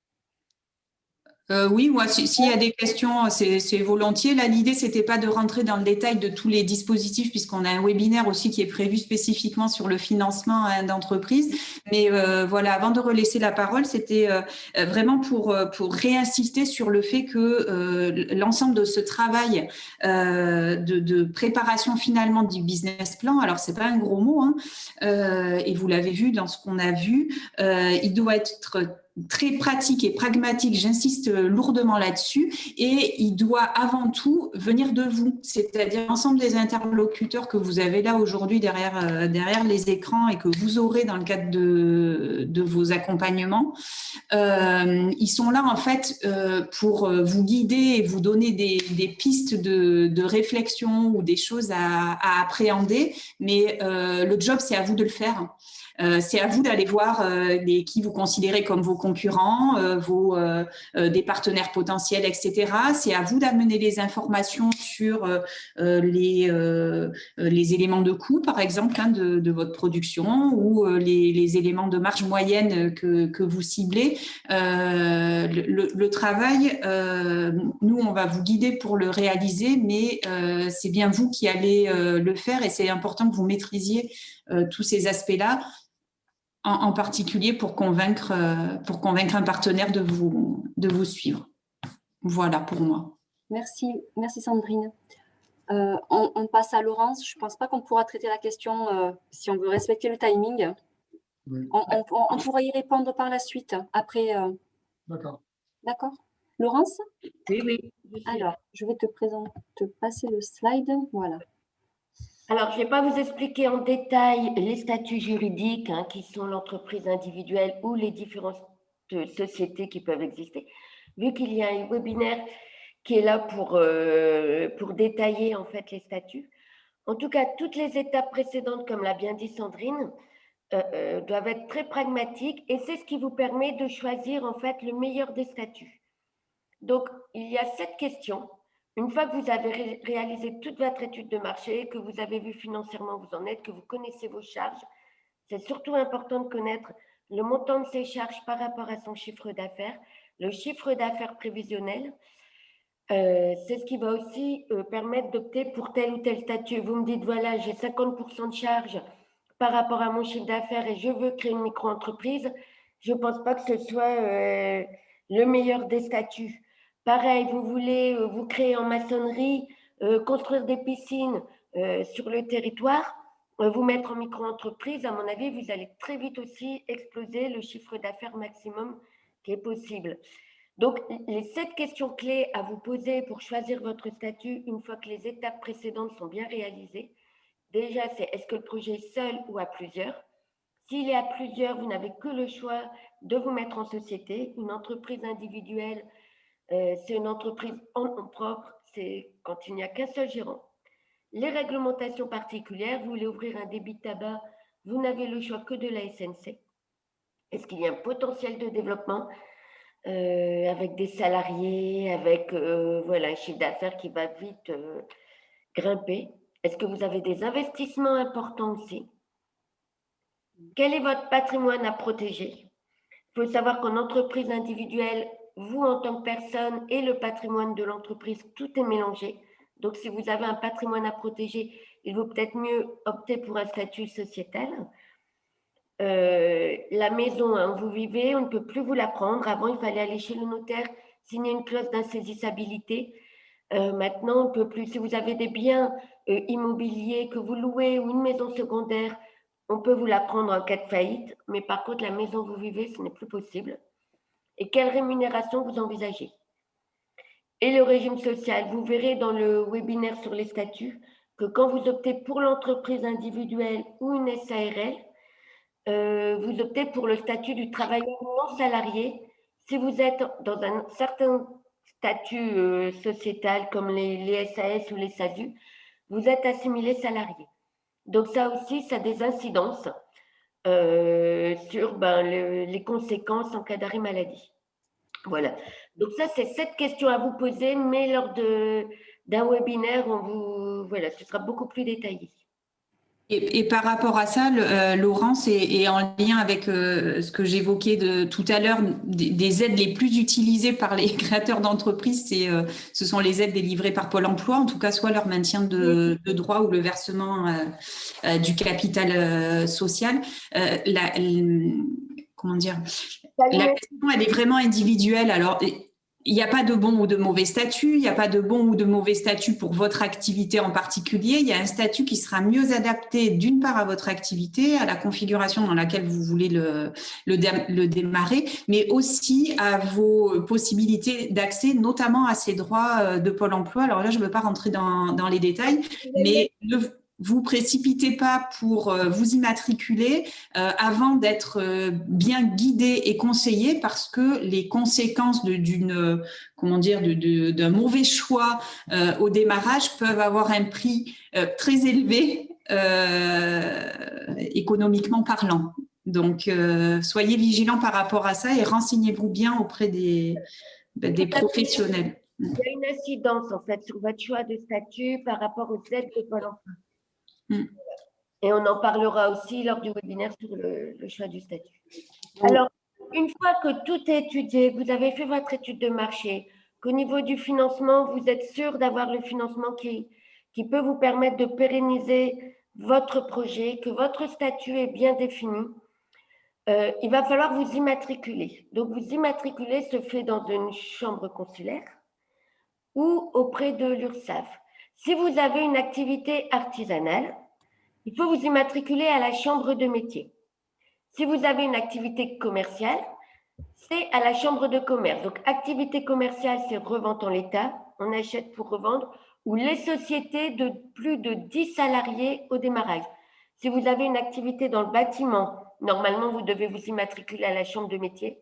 Oui, moi, s'il y a des questions, c'est volontiers. Là, l'idée, c'était pas de rentrer dans le détail de tous les dispositifs, puisqu'on a un webinaire aussi qui est prévu spécifiquement sur le financement d'entreprises. Mais voilà, avant de relaisser la parole, c'était vraiment pour réinsister sur le fait que l'ensemble de ce travail de préparation finalement du business plan, alors c'est pas un gros mot, hein, et vous l'avez vu dans ce qu'on a vu, il doit être très pratique et pragmatique, j'insiste lourdement là-dessus, et il doit avant tout venir de vous, c'est-à-dire l'ensemble des interlocuteurs que vous avez là aujourd'hui derrière les écrans et que vous aurez dans le cadre de vos accompagnements. Ils sont là en fait pour vous guider et vous donner des pistes de réflexion ou des choses à appréhender, mais le job, c'est à vous de le faire. C'est à vous d'aller voir qui vous considérez comme vos concurrents, des partenaires potentiels, etc. C'est à vous d'amener les informations sur les éléments de coût, par exemple, hein, de votre production, ou les éléments de marge moyenne que vous ciblez. Le travail, nous, on va vous guider pour le réaliser, mais c'est bien vous qui allez le faire, et c'est important que vous maîtrisiez tous ces aspects-là, en particulier pour convaincre un partenaire de vous suivre. Voilà pour moi. Merci Sandrine. On passe à Laurence. Je ne pense pas qu'on pourra traiter la question si on veut respecter le timing. Oui. On pourra y répondre par la suite, après. D'accord. D'accord. Laurence? Oui. Alors, je vais te passer le slide. Voilà. Alors, je ne vais pas vous expliquer en détail les statuts juridiques, hein, qui sont l'entreprise individuelle ou les différentes sociétés qui peuvent exister, vu qu'il y a un webinaire qui est là pour détailler en fait les statuts. En tout cas, toutes les étapes précédentes, comme l'a bien dit Sandrine, doivent être très pragmatiques, et c'est ce qui vous permet de choisir en fait le meilleur des statuts. Donc, il y a 7 questions. Une fois que vous avez réalisé toute votre étude de marché, que vous avez vu financièrement où vous en êtes, que vous connaissez vos charges, c'est surtout important de connaître le montant de ses charges par rapport à son chiffre d'affaires, le chiffre d'affaires prévisionnel. C'est ce qui va aussi permettre d'opter pour tel ou tel statut. Vous me dites, voilà, j'ai 50% de charges par rapport à mon chiffre d'affaires et je veux créer une micro-entreprise. Je ne pense pas que ce soit le meilleur des statuts. Pareil, vous voulez vous créer en maçonnerie, construire des piscines sur le territoire, vous mettre en micro-entreprise, à mon avis, vous allez très vite aussi exploser le chiffre d'affaires maximum qui est possible. Donc, les 7 questions clés à vous poser pour choisir votre statut une fois que les étapes précédentes sont bien réalisées. Déjà, c'est est-ce que le projet est seul ou à plusieurs? S'il est à plusieurs, vous n'avez que le choix de vous mettre en société. Une entreprise individuelle, c'est une entreprise en nom propre, c'est quand il n'y a qu'un seul gérant. Les réglementations particulières, vous voulez ouvrir un débit de tabac, vous n'avez le choix que de la SNC. Est-ce qu'il y a un potentiel de développement avec des salariés, avec voilà, un chiffre d'affaires qui va vite grimper? Est-ce que vous avez des investissements importants aussi? Quel est votre patrimoine à protéger? Il faut savoir qu'en entreprise individuelle, vous en tant que personne et le patrimoine de l'entreprise, tout est mélangé. Donc, si vous avez un patrimoine à protéger, il vaut peut-être mieux opter pour un statut sociétal. La maison où vous vivez, on ne peut plus vous la prendre. Avant, il fallait aller chez le notaire, signer une clause d'insaisissabilité. Maintenant, on ne peut plus. Si vous avez des biens immobiliers que vous louez ou une maison secondaire, on peut vous la prendre en cas de faillite. Mais par contre, la maison où vous vivez, ce n'est plus possible. Et quelle rémunération vous envisagez? Et le régime social, vous verrez dans le webinaire sur les statuts que quand vous optez pour l'entreprise individuelle ou une SARL, vous optez pour le statut du travailleur non salarié. Si vous êtes dans un certain statut sociétal comme les SAS ou les SASU, vous êtes assimilé salarié. Donc ça aussi, ça a des incidences sur les conséquences en cas d'arrêt maladie. Voilà. Donc ça, c'est 7 questions à vous poser, mais lors d'un webinaire, voilà, ce sera beaucoup plus détaillé. Et par rapport à ça, Laurence, est en lien avec ce que j'évoquais tout à l'heure, des aides les plus utilisées par les créateurs d'entreprises, ce sont les aides délivrées par Pôle emploi, en tout cas soit leur maintien de droit ou le versement du capital social. Comment dire? La question, elle est vraiment individuelle. Alors, il n'y a pas de bon ou de mauvais statut, il n'y a pas de bon ou de mauvais statut pour votre activité en particulier. Il y a un statut qui sera mieux adapté d'une part à votre activité, à la configuration dans laquelle vous voulez le démarrer, mais aussi à vos possibilités d'accès, notamment à ces droits de Pôle emploi. Alors là, je ne veux pas rentrer dans les détails, mais vous précipitez pas pour vous immatriculer avant d'être bien guidé et conseillé, parce que les conséquences d'un mauvais choix au démarrage peuvent avoir un prix très élevé économiquement parlant. Donc, soyez vigilants par rapport à ça et renseignez-vous bien auprès des professionnels. Il y a une incidence en fait sur votre choix de statut par rapport aux aides de Pôle emploi. Et on en parlera aussi lors du webinaire sur le choix du statut. Alors, une fois que tout est étudié, vous avez fait votre étude de marché, qu'au niveau du financement, vous êtes sûr d'avoir le financement qui peut vous permettre de pérenniser votre projet, que votre statut est bien défini, il va falloir vous immatriculer. Donc, vous immatriculer se fait dans une chambre consulaire ou auprès de l'URSSAF. Si vous avez une activité artisanale, il faut vous immatriculer à la chambre de métier. Si vous avez une activité commerciale, c'est à la chambre de commerce. Donc, activité commerciale, c'est revente en l'état, on achète pour revendre, ou les sociétés de plus de 10 salariés au démarrage. Si vous avez une activité dans le bâtiment, normalement, vous devez vous immatriculer à la chambre de métier,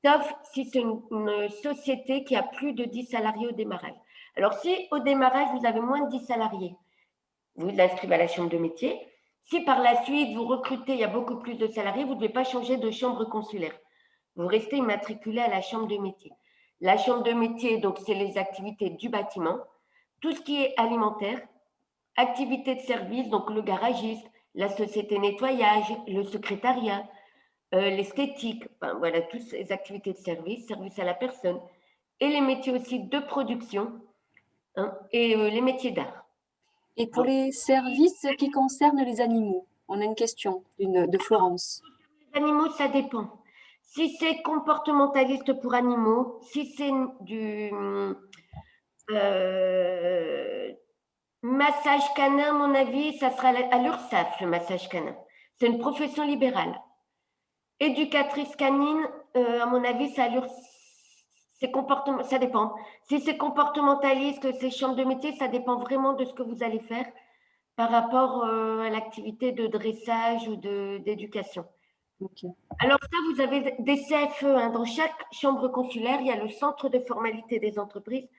sauf si c'est une société qui a plus de 10 salariés au démarrage. Alors, si au démarrage, vous avez moins de 10 salariés, vous l'inscrivez à la chambre de métier. Si par la suite, vous recrutez, il y a beaucoup plus de salariés, vous ne devez pas changer de chambre consulaire. Vous restez immatriculé à la chambre de métier. La chambre de métier, donc, c'est les activités du bâtiment, tout ce qui est alimentaire, activités de service, donc le garagiste, la société nettoyage, le secrétariat, l'esthétique, enfin, voilà, toutes ces activités de service, service à la personne, et les métiers aussi de production, hein, et les métiers d'art. Et pour les services qui concernent les animaux, on a une question de Florence. Les animaux, ça dépend. Si c'est comportementaliste pour animaux, si c'est du massage canin, à mon avis, ça sera à l'URSSAF, le massage canin. C'est une profession libérale. Éducatrice canine, à mon avis, ça dépend. Si c'est comportementaliste, c'est chambre de métier, ça dépend vraiment de ce que vous allez faire par rapport à l'activité de dressage ou d'éducation. Okay. Alors ça, vous avez des CFE. Hein. Dans chaque chambre consulaire, il y a le centre de formalité des entreprises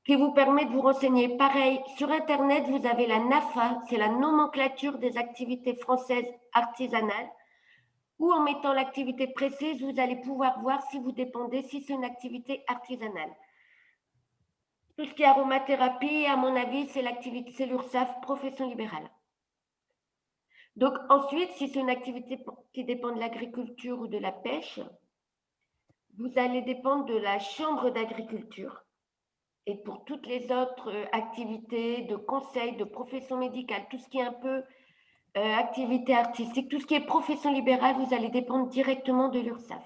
qui vous permet de vous renseigner. Pareil, sur Internet, vous avez la NAFA, c'est la nomenclature des activités françaises artisanales, où en mettant l'activité précise, vous allez pouvoir voir si vous dépendez, si c'est une activité artisanale. Tout ce qui est aromathérapie, à mon avis, c'est l'activité, c'est l'URSSAF, profession libérale. Donc ensuite, si c'est une activité qui dépend de l'agriculture ou de la pêche, vous allez dépendre de la chambre d'agriculture. Et pour toutes les autres activités de conseil, de profession médicale, tout ce qui est un peu activité artistique, tout ce qui est profession libérale, vous allez dépendre directement de l'URSSAF.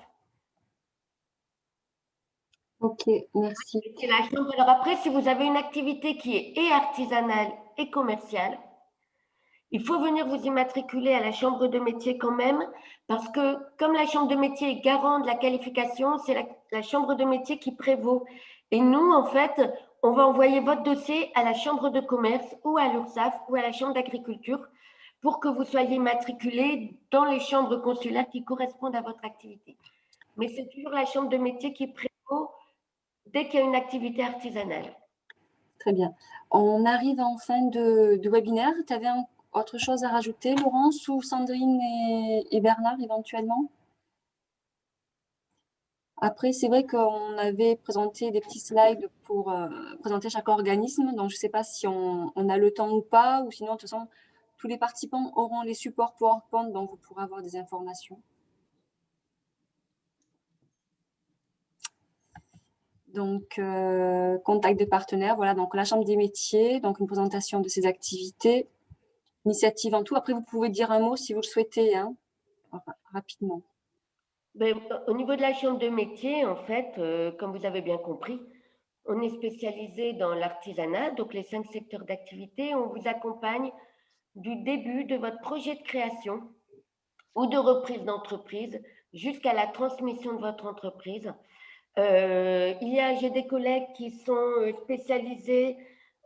Ok, merci. C'est la chambre. Alors après, si vous avez une activité qui est et artisanale et commerciale, il faut venir vous immatriculer à la chambre de métier quand même, parce que comme la chambre de métier est garant de la qualification, c'est la chambre de métier qui prévaut. Et nous, en fait, on va envoyer votre dossier à la chambre de commerce ou à l'URSSAF ou à la chambre d'agriculture pour que vous soyez immatriculé dans les chambres consulaires qui correspondent à votre activité. Mais c'est toujours la chambre de métier qui prévaut dès qu'il y a une activité artisanale. Très bien. On arrive en fin de webinaire. Tu avais autre chose à rajouter, Laurence, ou Sandrine et Bernard éventuellement? Après, c'est vrai qu'on avait présenté des petits slides pour présenter chaque organisme. Donc, je ne sais pas si on a le temps ou pas, ou sinon, de toute façon, tous les participants auront les supports PowerPoint, donc vous pourrez avoir des informations. Donc, contact de partenaires, voilà, donc la Chambre des métiers, donc une présentation de ses activités, initiative en tout. Après, vous pouvez dire un mot si vous le souhaitez, hein, rapidement. Ben, au niveau de la Chambre de métier, en fait, comme vous avez bien compris, on est spécialisé dans l'artisanat, donc les 5 secteurs d'activité. On vous accompagne du début de votre projet de création ou de reprise d'entreprise jusqu'à la transmission de votre entreprise. J'ai des collègues qui sont spécialisés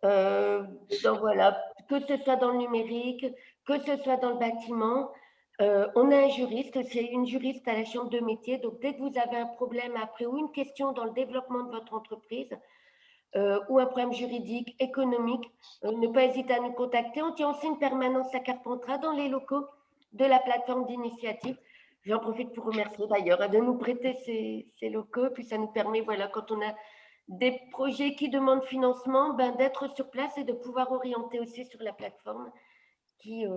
voilà, que ce soit dans le numérique, que ce soit dans le bâtiment. On a un juriste, c'est une juriste à la Chambre de métier. Donc, dès que vous avez un problème après ou une question dans le développement de votre entreprise ou un problème juridique, économique, ne pas hésiter à nous contacter. On tient aussi une permanence à Carpentras dans les locaux de la plateforme d'initiative. J'en profite pour remercier d'ailleurs de nous prêter ces locaux. Puis ça nous permet, voilà, quand on a des projets qui demandent financement, d'être sur place et de pouvoir orienter aussi sur la plateforme qui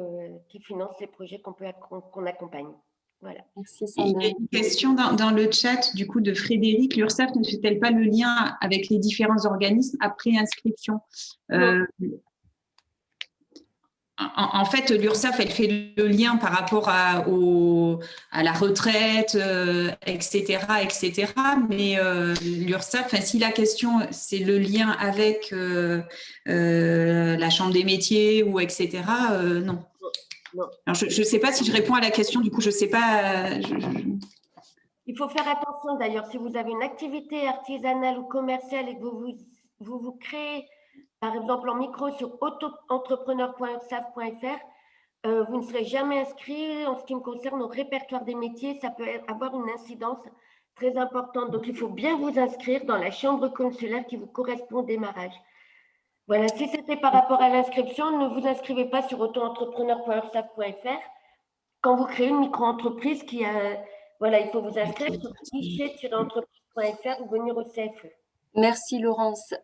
finance les projets qu'on accompagne. Voilà. Merci, il y a une question dans le chat du coup de Frédéric. L'URSSAF ne fait-elle pas le lien avec les différents organismes après inscription? En fait, l'URSSAF, elle fait le lien par rapport à la retraite, etc., etc. Mais l'URSSAF, si la question, c'est le lien avec la Chambre des métiers ou etc., non. Alors, je ne sais pas si je réponds à la question, du coup, je ne sais pas. Il faut faire attention d'ailleurs, si vous avez une activité artisanale ou commerciale et que vous créez, par exemple, en micro sur auto-entrepreneur.ursaf.fr, vous ne serez jamais inscrit en ce qui me concerne au répertoire des métiers. Ça peut avoir une incidence très importante. Donc, il faut bien vous inscrire dans la chambre consulaire qui vous correspond au démarrage. Voilà, si c'était par rapport à l'inscription, ne vous inscrivez pas sur auto-entrepreneur.ursaf.fr. Quand vous créez une micro-entreprise voilà, il faut vous inscrire sur guichet-entreprise.fr ou venir au CFE. Merci Laurence.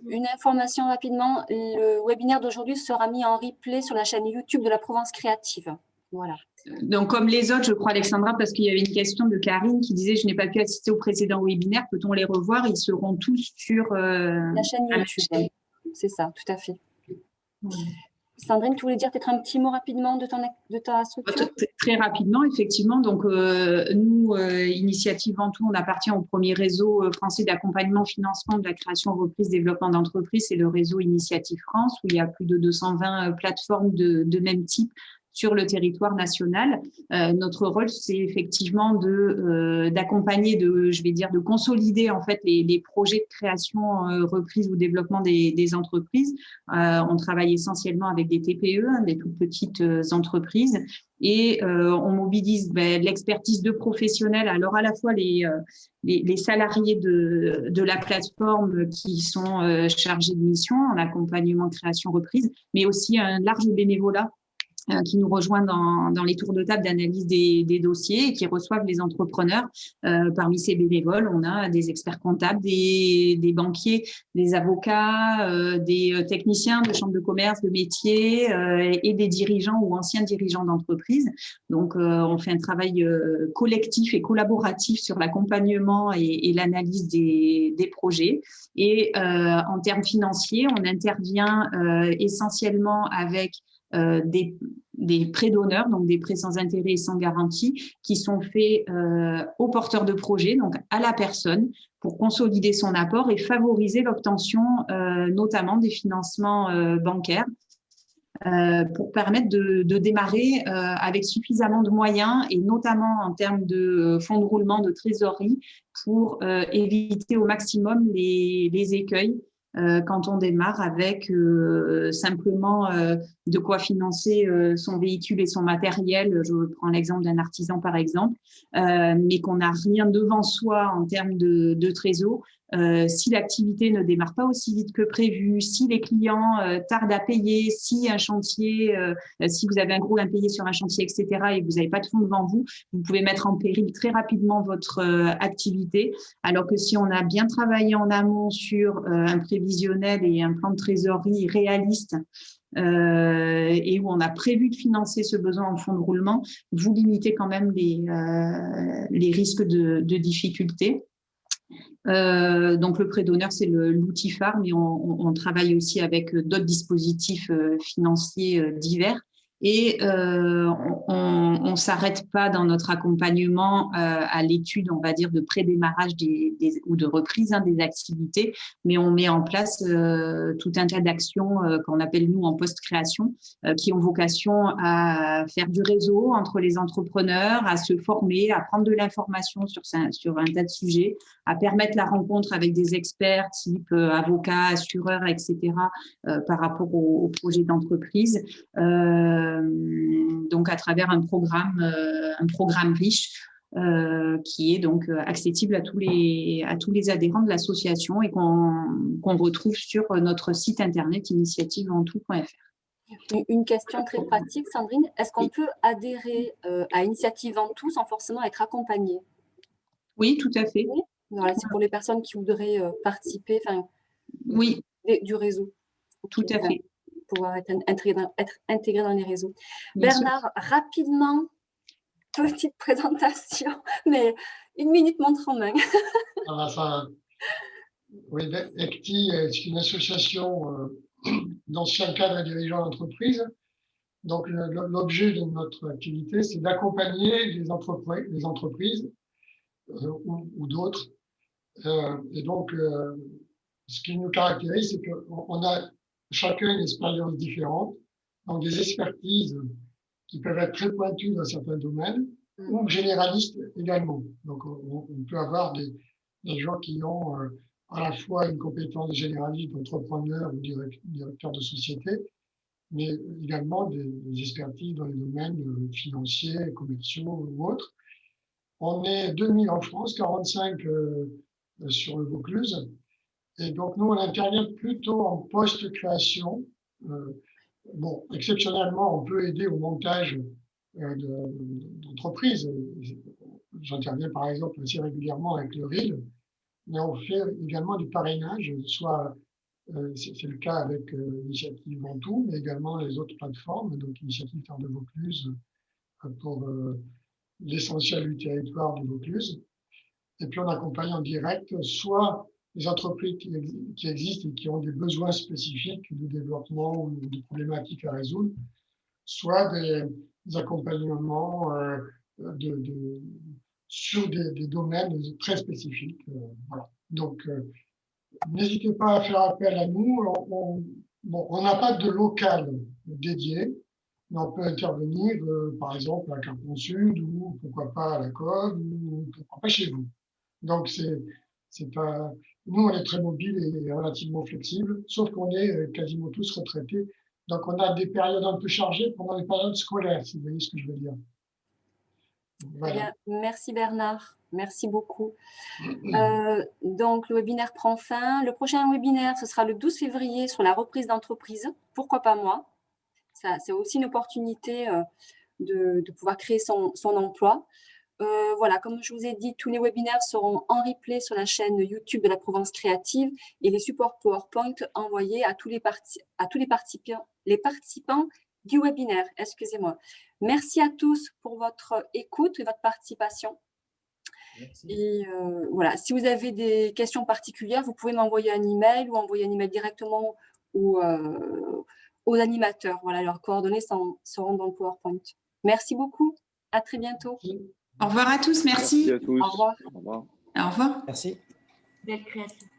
Une information rapidement, le webinaire d'aujourd'hui sera mis en replay sur la chaîne YouTube de la Provence Créative. Voilà. Donc, comme les autres, je crois, Alexandra, parce qu'il y avait une question de Karine qui disait « Je n'ai pas pu assister au précédent webinaire, peut-on les revoir ?» Ils seront tous sur la chaîne YouTube. C'est ça, tout à fait. Sandrine, tu voulais dire peut-être un petit mot rapidement de ta structure? Très rapidement, effectivement. Donc, nous, Initiative Ventoux, on appartient au premier réseau français d'accompagnement, financement de la création, reprise, développement d'entreprises. C'est le réseau Initiative France, où il y a plus de 220 plateformes de même type sur le territoire national. Notre rôle, c'est effectivement d'accompagner, je vais dire, de consolider en fait les projets de création, reprise ou développement des entreprises. On travaille essentiellement avec des TPE, des toutes petites entreprises, et on mobilise l'expertise de professionnels, alors à la fois les salariés de la plateforme qui sont chargés de mission en accompagnement, création, reprise, mais aussi un large bénévolat qui nous rejoint dans les tours de table d'analyse des dossiers et qui reçoivent les entrepreneurs. Parmi ces bénévoles, on a des experts comptables, des banquiers, des avocats, des techniciens de chambres de commerce, de métiers et des dirigeants ou anciens dirigeants d'entreprise. Donc, on fait un travail collectif et collaboratif sur l'accompagnement et l'analyse des projets. Et en termes financiers, on intervient essentiellement avec des prêts d'honneur, donc des prêts sans intérêt et sans garantie, qui sont faits aux porteurs de projets, donc à la personne, pour consolider son apport et favoriser l'obtention notamment des financements bancaires, pour permettre de démarrer avec suffisamment de moyens, et notamment en termes de fonds de roulement, de trésorerie, pour éviter au maximum les écueils quand on démarre avec simplement de quoi financer son véhicule et son matériel. Je prends l'exemple d'un artisan, par exemple, mais qu'on n'a rien devant soi en termes de trésor. Si l'activité ne démarre pas aussi vite que prévu, si les clients tardent à payer, si un chantier, si vous avez un gros impayé sur un chantier, etc., et que vous n'avez pas de fonds devant vous, vous pouvez mettre en péril très rapidement votre activité. Alors que si on a bien travaillé en amont sur un prévisionnel et un plan de trésorerie réaliste, et où on a prévu de financer ce besoin en fonds de roulement, vous limitez quand même les risques de difficultés. Donc le prêt d'honneur, c'est l'outil phare, mais on travaille aussi avec d'autres dispositifs financiers divers. Et on s'arrête pas dans notre accompagnement à l'étude, on va dire, de pré-démarrage ou de reprise des activités, mais on met en place tout un tas d'actions qu'on appelle, nous, en post-création, qui ont vocation à faire du réseau entre les entrepreneurs, à se former, à prendre de l'information sur un tas de sujets, à permettre la rencontre avec des experts type avocats, assureurs, etc., par rapport aux projets d'entreprise. Donc à travers un programme riche qui est donc accessible à tous les adhérents de l'association et qu'on retrouve sur notre site internet initiativeventoux.fr. Une question très pratique, Sandrine. Est-ce qu'on peut adhérer à Initiative Ventoux sans forcément être accompagné? Oui, tout à fait. Oui. Voilà, c'est pour les personnes qui voudraient participer, oui, du réseau. Tout à fait. Pouvoir être intégré dans les réseaux. Bien Bernard, sûr. rapidement, petite présentation, mais 1 minute montre en main. Oui, ECTI, c'est une association d'anciens cadres et dirigeants d'entreprise. Donc, l'objet de notre activité, c'est d'accompagner les entreprises ou d'autres. Et donc, ce qui nous caractérise, c'est qu'on a chacun une expérience différente, donc des expertises qui peuvent être très pointues dans certains domaines ou généralistes également. Donc, on peut avoir des gens qui ont à la fois une compétence généraliste d'entrepreneur ou directeur de société, mais également des expertises dans les domaines financiers, commerciaux ou autres. On est 2000 en France, 45 sur le Vaucluse. Et donc, nous, on intervient plutôt en post-création. Bon, exceptionnellement, on peut aider au montage d'entreprises. J'interviens, par exemple, assez régulièrement avec le RIL, mais on fait également du parrainage, soit c'est le cas avec Initiative Ventoux, mais également les autres plateformes, donc Initiative Terre de Vaucluse pour l'essentiel du territoire de Vaucluse. Et puis on accompagne en direct soit des entreprises qui existent et qui ont des besoins spécifiques de développement ou de problématiques à résoudre, soit des accompagnements sur des domaines très spécifiques. Voilà. Donc, n'hésitez pas à faire appel à nous. On n'a pas de local dédié, mais on peut intervenir, par exemple, à Carpon Sud ou pourquoi pas à la COD ou pourquoi pas chez vous. Donc, c'est pas. Nous, on est très mobile et relativement flexible, sauf qu'on est quasiment tous retraités. Donc, on a des périodes un peu chargées pendant les périodes scolaires, si vous voyez ce que je veux dire. Voilà. Bien, merci Bernard, merci beaucoup. Donc, le webinaire prend fin. Le prochain webinaire, ce sera le 12 février sur la reprise d'entreprise. Pourquoi pas moi? C'est aussi une opportunité de pouvoir créer son emploi. Voilà, comme je vous ai dit, tous les webinaires seront en replay sur la chaîne YouTube de la Provence Créative et les supports PowerPoint envoyés à tous les participants du webinaire. Excusez-moi. Merci à tous pour votre écoute et votre participation. Merci. Et voilà, si vous avez des questions particulières, vous pouvez m'envoyer un email ou envoyer un email directement aux animateurs. Voilà, leurs coordonnées seront dans le PowerPoint. Merci beaucoup. À très bientôt. Au revoir à tous. Merci. Merci à tous. Au revoir. Au revoir. Au revoir. Merci. Belle création.